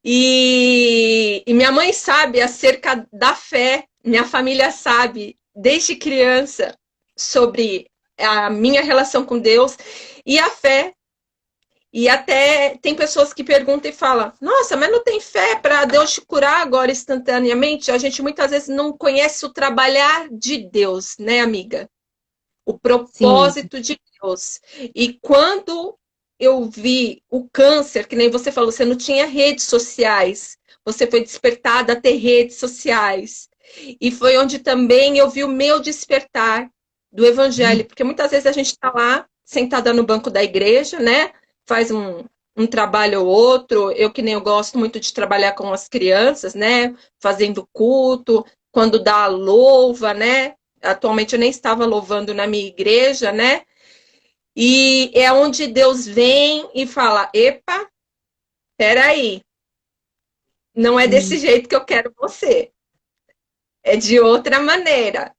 E minha mãe sabe acerca da fé, minha família sabe desde criança sobre a minha relação com Deus e a fé. E até tem pessoas que perguntam e falam: nossa, mas não tem fé para Deus te curar agora instantaneamente? A gente muitas vezes não conhece o trabalhar de Deus, né, amiga? O Sim, propósito de Deus. E quando eu vi o câncer, que nem você falou, você não tinha redes sociais, você foi despertada a ter redes sociais. E foi onde também eu vi o meu despertar do evangelho, porque muitas vezes a gente está lá, sentada no banco da igreja, né? Faz um trabalho ou outro. Eu que nem eu gosto muito de trabalhar com as crianças, né? Fazendo culto, quando dá a louva, né? Atualmente eu nem estava louvando na minha igreja, né? E é onde Deus vem e fala: epa, peraí, não é desse sim, jeito que eu quero você, é de outra maneira.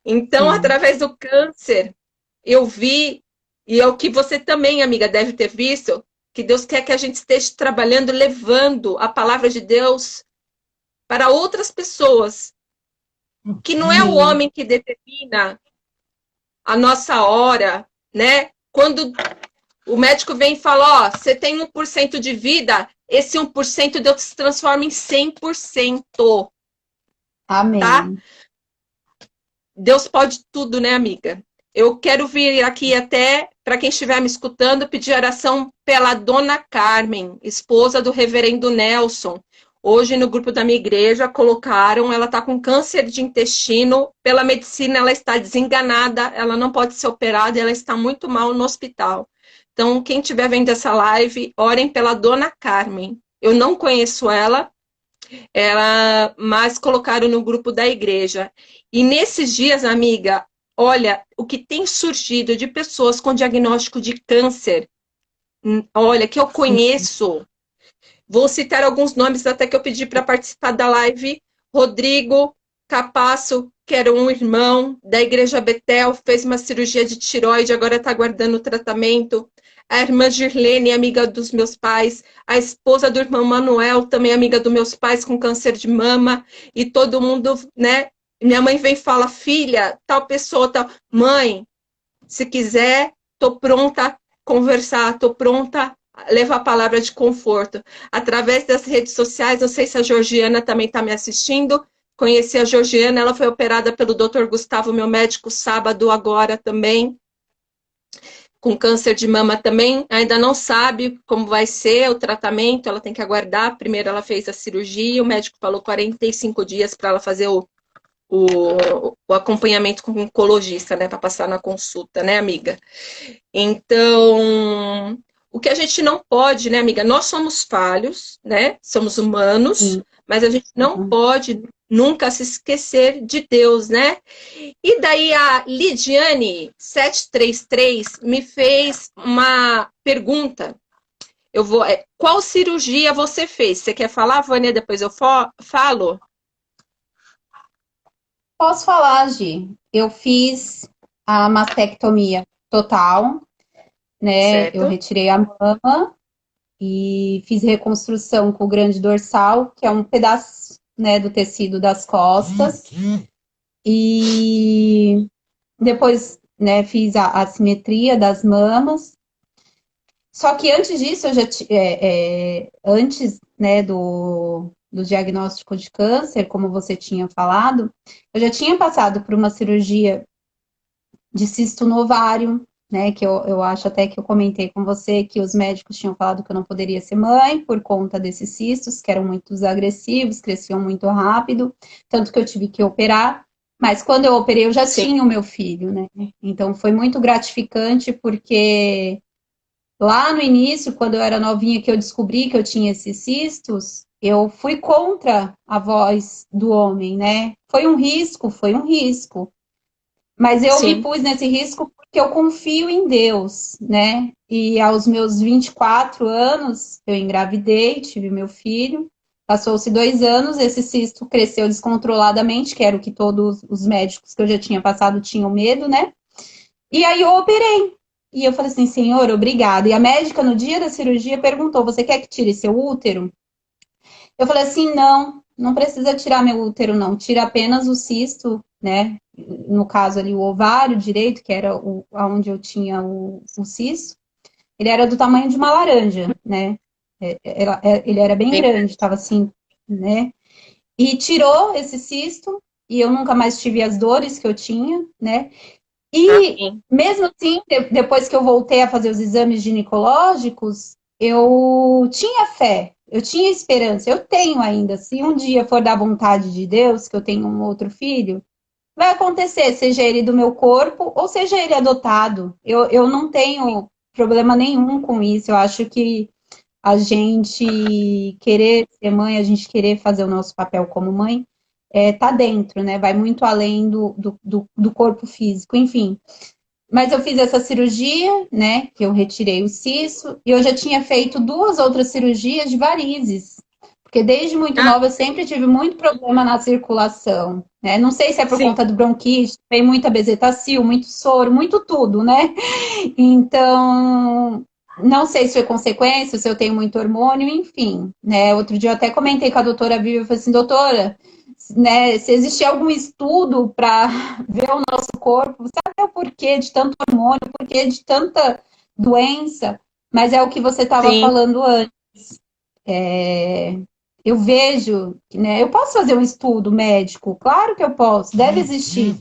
Então, sim. através do câncer, eu vi, e é o que você também, amiga, deve ter visto, que Deus quer que a gente esteja trabalhando, levando a palavra de Deus para outras pessoas, que não é o Sim. homem que determina a nossa hora, né? Quando o médico vem e fala: ó, você tem 1% de vida, esse 1% Deus se transforma em 100%, tá? Amém. Deus pode tudo, né, amiga? Eu quero vir aqui até, para quem estiver me escutando, pedir oração pela dona Carmen, esposa do reverendo Nelson. Hoje, no grupo da minha igreja, colocaram, ela está com câncer de intestino, pela medicina ela está desenganada, ela não pode ser operada, ela está muito mal no hospital. Então, quem estiver vendo essa live, orem pela dona Carmen. Eu não conheço ela, mas colocaram no grupo da igreja. E nesses dias, amiga, olha, o que tem surgido de pessoas com diagnóstico de câncer, olha, que eu Sim. conheço, vou citar alguns nomes até que eu pedi para participar da live. Rodrigo Capasso, que era um irmão da Igreja Betel, fez uma cirurgia de tireoide, agora está aguardando o tratamento. A irmã Girlene, amiga dos meus pais. A esposa do irmão Manuel, também amiga dos meus pais, com câncer de mama. E todo mundo, né? Minha mãe vem e fala: filha, tal pessoa, tal. Mãe, se quiser, tô pronta a conversar, tô pronta a levar a palavra de conforto. Através das redes sociais, não sei se a Georgiana também está me assistindo. Conheci a Georgiana, ela foi operada pelo Dr. Gustavo, meu médico, sábado agora também, com câncer de mama também. Ainda não sabe como vai ser o tratamento, ela tem que aguardar. Primeiro ela fez a cirurgia, o médico falou 45 dias para ela fazer o acompanhamento com o oncologista, né, para passar na consulta, né, amiga? Então, o que a gente não pode, né, amiga? Nós somos falhos, né? Somos humanos, Sim. mas a gente não pode nunca se esquecer de Deus, né? E daí a Lidiane 733 me fez uma pergunta. Qual cirurgia você fez? Você quer falar, Vânia? Depois eu falo? Posso falar, Gi? Eu fiz a mastectomia total, né? Eu Certo? retirei a mama e fiz reconstrução com o grande dorsal, que é um pedaço, né, do tecido das costas. E depois, né, fiz a simetria das mamas. Só que antes disso, antes, né, do diagnóstico de câncer, como você tinha falado, eu já tinha passado por uma cirurgia de cisto no ovário, né, que eu acho até que eu comentei com você que os médicos tinham falado que eu não poderia ser mãe por conta desses cistos, que eram muito agressivos, cresciam muito rápido, tanto que eu tive que operar. Mas quando eu operei, eu já Sim. tinha o meu filho, né? Então foi muito gratificante, porque lá no início, quando eu era novinha, que eu descobri que eu tinha esses cistos, eu fui contra a voz do homem, né? Foi um risco, foi um risco. Mas eu me Sim. pus nesse risco porque eu confio em Deus, né? E aos meus 24 anos, eu engravidei, tive meu filho. Passou-se 2 anos, esse cisto cresceu descontroladamente, que era o que todos os médicos que eu já tinha passado tinham medo, né? E aí eu operei. E eu falei assim, Senhor, obrigada. E a médica, no dia da cirurgia, perguntou: você quer que tire seu útero? Eu falei assim, não, não precisa tirar meu útero, não. Tira apenas o cisto, né? No caso ali, o ovário direito, que era onde eu tinha o cisto. Ele era do tamanho de uma laranja, né? Ele era bem Bem, grande, estava assim, né? E tirou esse cisto, e eu nunca mais tive as dores que eu tinha, né? E amém. mesmo assim, depois que eu voltei a fazer os exames ginecológicos, eu tinha fé, eu tinha esperança, eu tenho ainda. Se um dia for da vontade de Deus, que eu tenho um outro filho, vai acontecer, seja ele do meu corpo ou seja ele adotado. Eu não tenho problema nenhum com isso. Eu acho que a gente querer ser mãe, a gente querer fazer o nosso papel como mãe, tá dentro, né? Vai muito além do corpo físico, enfim. Mas eu fiz essa cirurgia, né? Que eu retirei o cisto, e eu já tinha feito 2 outras cirurgias de varizes. Porque desde muito Ah, nova eu sempre tive muito problema na circulação, né? Não sei se é por sim. conta do bronquite, tem muita bezetacil, muito soro, muito tudo, né? Então, não sei se foi consequência, se eu tenho muito hormônio, enfim, né? Outro dia eu até comentei com a doutora Vivi, eu falei assim, doutora, né, se existir algum estudo para ver o nosso corpo, sabe o porquê de tanto hormônio, o porquê de tanta doença, mas é o que você estava Sim. falando antes. É, eu vejo, né, eu posso fazer um estudo médico, claro que eu posso, deve existir,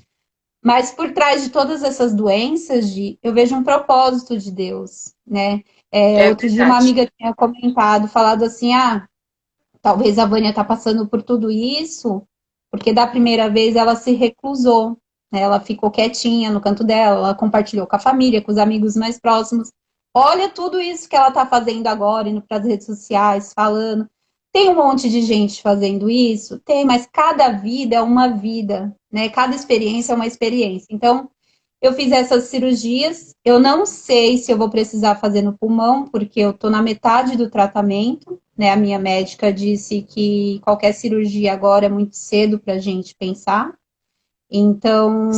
mas por trás de todas essas doenças, eu vejo um propósito de Deus, né? É Outro dia uma verdade. amiga tinha comentado, falado assim, talvez a Vânia está passando por tudo isso, porque da primeira vez ela se reclusou, né? Ela ficou quietinha no canto dela, ela compartilhou com a família, com os amigos mais próximos. Olha tudo isso que ela está fazendo agora, indo para as redes sociais, falando. Tem um monte de gente fazendo isso? Tem, mas cada vida é uma vida, né? Cada experiência é uma experiência. Então, eu fiz essas cirurgias. Eu não sei se eu vou precisar fazer no pulmão, porque eu estou na metade do tratamento, né? A minha médica disse que qualquer cirurgia agora é muito cedo para a gente pensar. Sim. Então,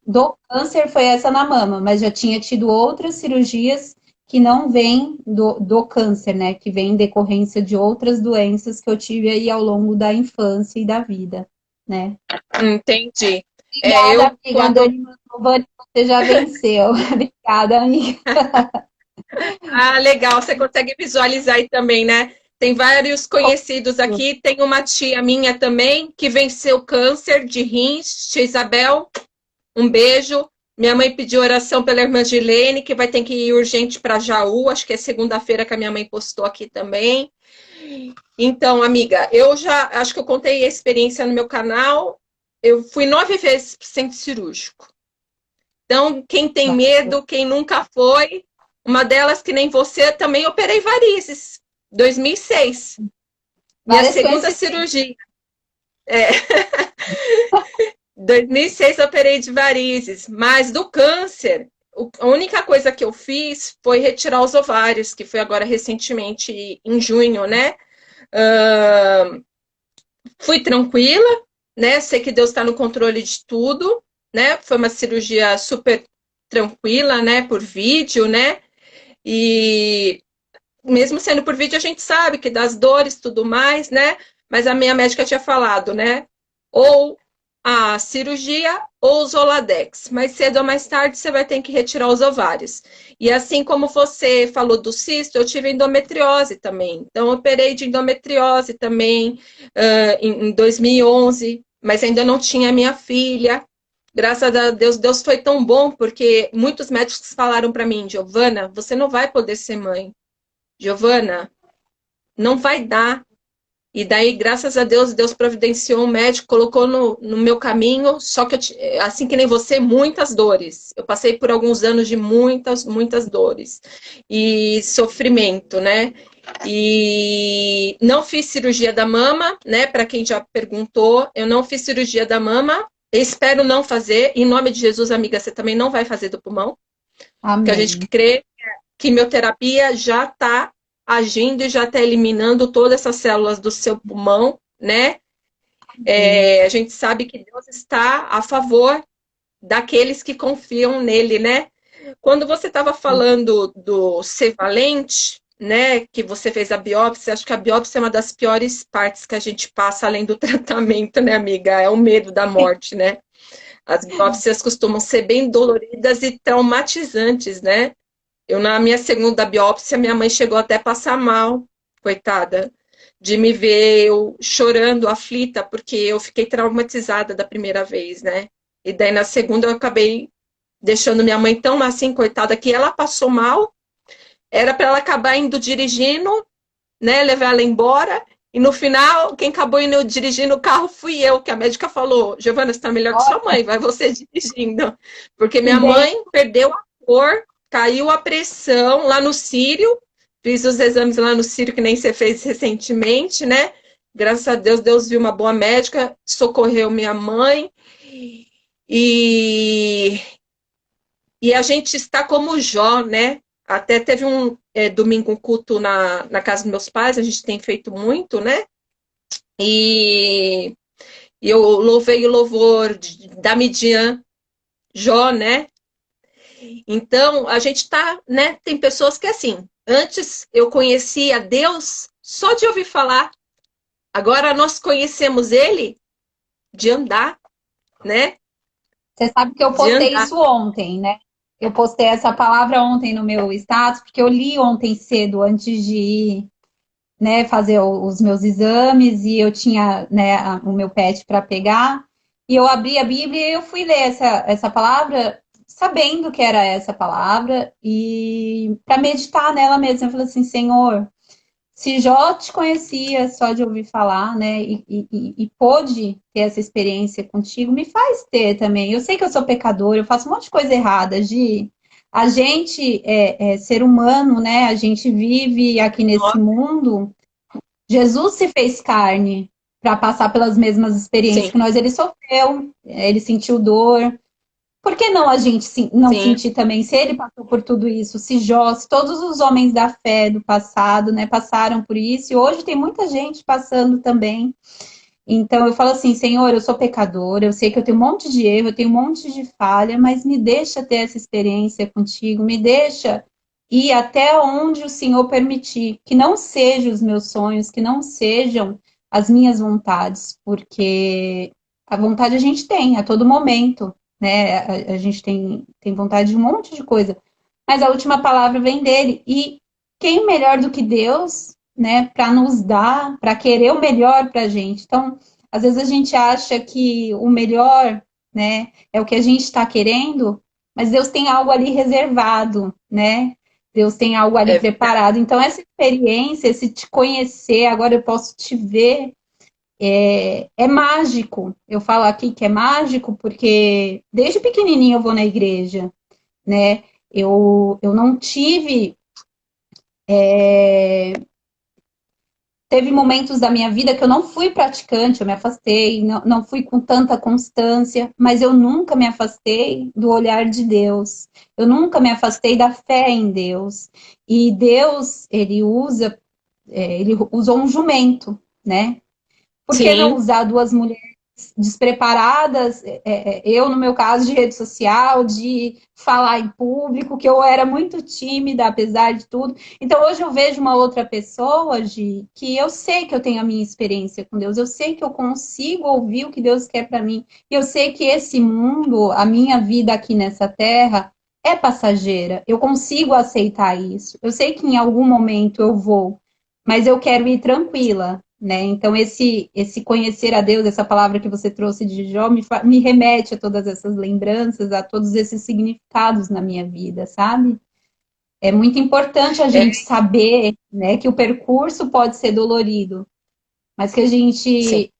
do câncer foi essa na mama, mas já tinha tido outras cirurgias que não vêm do câncer, né? Que vêm em decorrência de outras doenças que eu tive aí ao longo da infância e da vida, né? Entendi. É, Obrigada, eu amiga. A quando. Dani mandou, Vânia, você já venceu. Obrigada, amiga. Ah, legal, você consegue visualizar aí também, né? Tem vários conhecidos aqui. Tem uma tia minha também que venceu câncer de rins, tia Isabel. Um beijo. Minha mãe pediu oração pela irmã Gilene, que vai ter que ir urgente para Jaú. Acho que é segunda-feira que a minha mãe postou aqui também. Então, amiga, eu já acho que eu contei a experiência no meu canal. Eu fui 9 vezes para centro cirúrgico. Então, quem tem medo, quem nunca foi, uma delas que nem você, também operei varizes. 2006. Minha Várias segunda coincidências. cirurgia. É. 2006 eu operei de varizes, mas do câncer, a única coisa que eu fiz foi retirar os ovários, que foi agora recentemente, em junho, né? Uh, fui tranquila, né? Sei que Deus está no controle de tudo, né? Foi uma cirurgia super tranquila, né? Por vídeo, né? E mesmo sendo por vídeo, a gente sabe que das dores tudo mais, né? Mas a minha médica tinha falado, né? Ou a cirurgia ou o Zoladex. Mais cedo ou mais tarde você vai ter que retirar os ovários. E assim como você falou do cisto, eu tive endometriose também. Então, eu operei de endometriose também em 2011, mas ainda não tinha minha filha. Graças a Deus, Deus foi tão bom, porque muitos médicos falaram para mim, Giovana, você não vai poder ser mãe. Giovana, não vai dar. E daí, graças a Deus, Deus providenciou um médico, colocou no meu caminho, só que, assim que nem você, muitas dores. Eu passei por alguns anos de muitas, muitas dores. E sofrimento, né? E não fiz cirurgia da mama, né? Para quem já perguntou, eu não fiz cirurgia da mama. Espero não fazer. Em nome de Jesus, amiga, você também não vai fazer do pulmão. Porque a gente Amém. crê que quimioterapia já está agindo e já está eliminando todas essas células do seu pulmão, né? A gente sabe que Deus está a favor daqueles que confiam nele, né? Quando você estava falando do ser valente, né, que você fez a biópsia, acho que a biópsia é uma das piores partes que a gente passa além do tratamento, né, amiga? É o medo da morte, né? As biópsias costumam ser bem doloridas e traumatizantes, né? Eu, na minha segunda biópsia, minha mãe chegou até a passar mal, coitada, de me ver eu chorando, aflita, porque eu fiquei traumatizada da primeira vez, né? E daí na segunda eu acabei deixando minha mãe tão assim, coitada, que ela passou mal, era para ela acabar indo dirigindo, né? Levar ela embora. E no final, quem acabou indo dirigindo o carro fui eu, que a médica falou, Giovana, você está melhor que sua mãe, vai você dirigindo. Porque Que minha bem. mãe perdeu a cor, caiu a pressão lá no Sírio, fiz os exames lá no Sírio, que nem você fez recentemente, né? Graças a Deus, Deus viu uma boa médica, socorreu minha mãe. E, e a gente está como Jó, né? Até teve domingo um culto na casa dos meus pais, a gente tem feito muito, né? E, e eu louvei o louvor da Midian, Jó, né? Então, a gente tá, né? Tem pessoas que assim, antes eu conhecia Deus só de ouvir falar, agora nós conhecemos Ele de andar, né? Você sabe que eu De postei andar. isso ontem, né? Eu postei essa palavra ontem no meu status, porque eu li ontem cedo, antes de ir, né, fazer os meus exames, e eu tinha, né, o meu pet para pegar, e eu abri a Bíblia e eu fui ler essa palavra, sabendo que era essa palavra, e para meditar nela mesma. Eu falei assim, Senhor, se Jó te conhecia só de ouvir falar, né, e pôde ter essa experiência contigo, me faz ter também. Eu sei que eu sou pecadora, eu faço um monte de coisa errada, Gi. A gente é ser humano, né? A gente vive aqui nesse mundo. Jesus se fez carne para passar pelas mesmas experiências Sim, que nós. Ele sofreu, ele sentiu dor. Por que não a gente não sim. sentir também, se ele passou por tudo isso, se Jó, se todos os homens da fé do passado, né, passaram por isso, e hoje tem muita gente passando também. Então eu falo assim, Senhor, eu sou pecadora, eu sei que eu tenho um monte de erro, eu tenho um monte de falha, mas me deixa ter essa experiência contigo, me deixa ir até onde o Senhor permitir, que não sejam os meus sonhos, que não sejam as minhas vontades, porque a vontade a gente tem a todo momento, né? A gente tem vontade de um monte de coisa, mas a última palavra vem dele. E quem melhor do que Deus, né, para nos dar, para querer o melhor para a gente? Então, às vezes a gente acha que o melhor, né, é o que a gente está querendo, mas Deus tem algo ali reservado, né? Deus tem algo ali É verdade. preparado. Então, essa experiência, esse te conhecer, agora eu posso te ver, é mágico. Eu falo aqui que é mágico porque desde pequenininho eu vou na igreja, né? Eu não tive. Teve momentos da minha vida que eu não fui praticante, eu me afastei, não fui com tanta constância, mas eu nunca me afastei do olhar de Deus. Eu nunca me afastei da fé em Deus. E Deus, ele usou um jumento, né? Por que não Sim, usar duas mulheres despreparadas, eu, no meu caso, de rede social, de falar em público, que eu era muito tímida, apesar de tudo. Então, hoje eu vejo uma outra pessoa, que eu sei que eu tenho a minha experiência com Deus, eu sei que eu consigo ouvir o que Deus quer para mim, e eu sei que esse mundo, a minha vida aqui nessa terra, é passageira. Eu consigo aceitar isso. Eu sei que em algum momento eu vou, mas eu quero ir tranquila, né? Então, esse conhecer a Deus, essa palavra que você trouxe de Jó, me remete a todas essas lembranças, a todos esses significados na minha vida, sabe? É muito importante a gente saber, né, que o percurso pode ser dolorido, mas que a Sim. gente.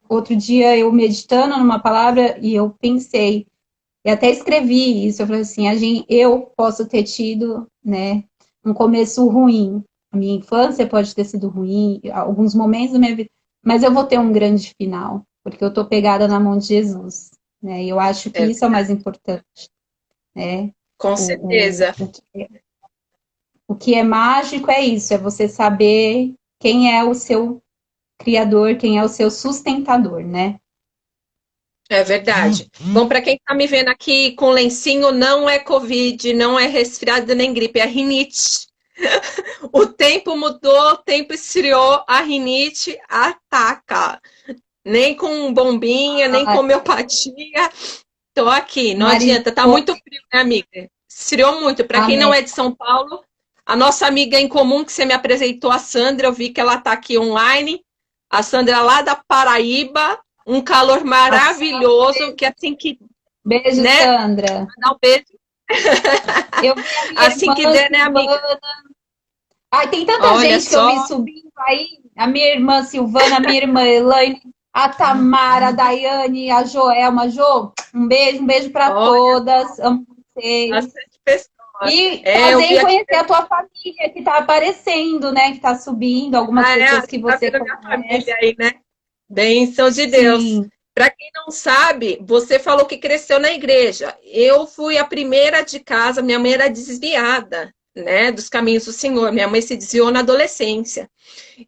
Outro dia eu meditando numa palavra e eu pensei, e até escrevi isso, eu falei assim, eu posso ter tido, né, um começo ruim. A minha infância pode ter sido ruim, alguns momentos da minha vida, mas eu vou ter um grande final, porque eu estou pegada na mão de Jesus, né? E eu acho que É, isso é o mais importante, né? com O, o, certeza. o que é mágico é isso, é você saber quem é o seu criador, quem é o seu sustentador, né? É verdade. Bom, para quem está me vendo aqui com lencinho, não é Covid, não é resfriado nem gripe, é rinite. O tempo mudou, o tempo esfriou, a rinite ataca. Nem com bombinha, nem com A homeopatia. Tô aqui, não Maria, adianta. Tá muito frio, né, amiga? Esfriou muito. Para quem não amém. é de São Paulo, a nossa amiga em comum que você me apresentou, a Sandra, eu vi que ela tá aqui online. A Sandra lá da Paraíba, um calor maravilhoso, que assim que, Beijo, né? Sandra. Dá um beijo. Eu vi a minha Assim irmã que der, né, amiga? Silvana. Ai, tem tanta Olha gente que eu vi só. subindo aí. A minha irmã Silvana, a minha irmã Elaine, a Tamara, a Daiane, a Joelma. Jô, um beijo para Olha, todas. Amo vocês. bastante pessoas. E É, eu prazer vi em aqui. conhecer a tua família que está aparecendo, né? Que está subindo, algumas Ah, é, pessoas que você tá você vendo a minha conhece. família aí, né? Bênção de Deus. Sim. Para quem não sabe, você falou que cresceu na igreja. Eu fui a primeira de casa, minha mãe era desviada, né, dos caminhos do Senhor. Minha mãe se desviou na adolescência.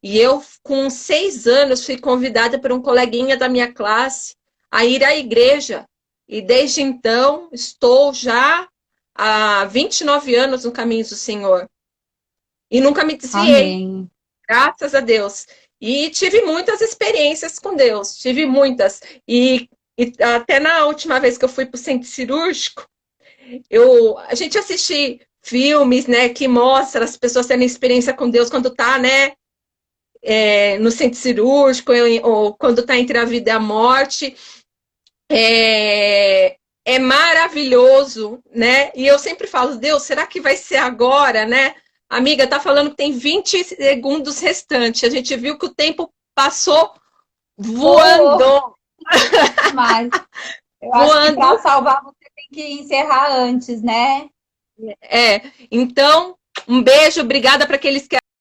E eu, com 6 anos, fui convidada por um coleguinha da minha classe a ir à igreja. E desde então, estou já há 29 anos no caminho do Senhor. E nunca me desviei. Amém. Graças a Deus. E tive muitas experiências com Deus, tive muitas. E até na última vez que eu fui para o centro cirúrgico, a gente assiste filmes, né, que mostra as pessoas tendo experiência com Deus quando tá, né, no centro cirúrgico, ou quando tá entre a vida e a morte. É maravilhoso, né? E eu sempre falo, Deus, será que vai ser agora, né? Amiga, tá falando que tem 20 segundos restantes. A gente viu que o tempo passou Voou voando, demais. Eu acho que para voando. salvar você tem que encerrar antes, né? Então, um beijo, obrigada para aqueles que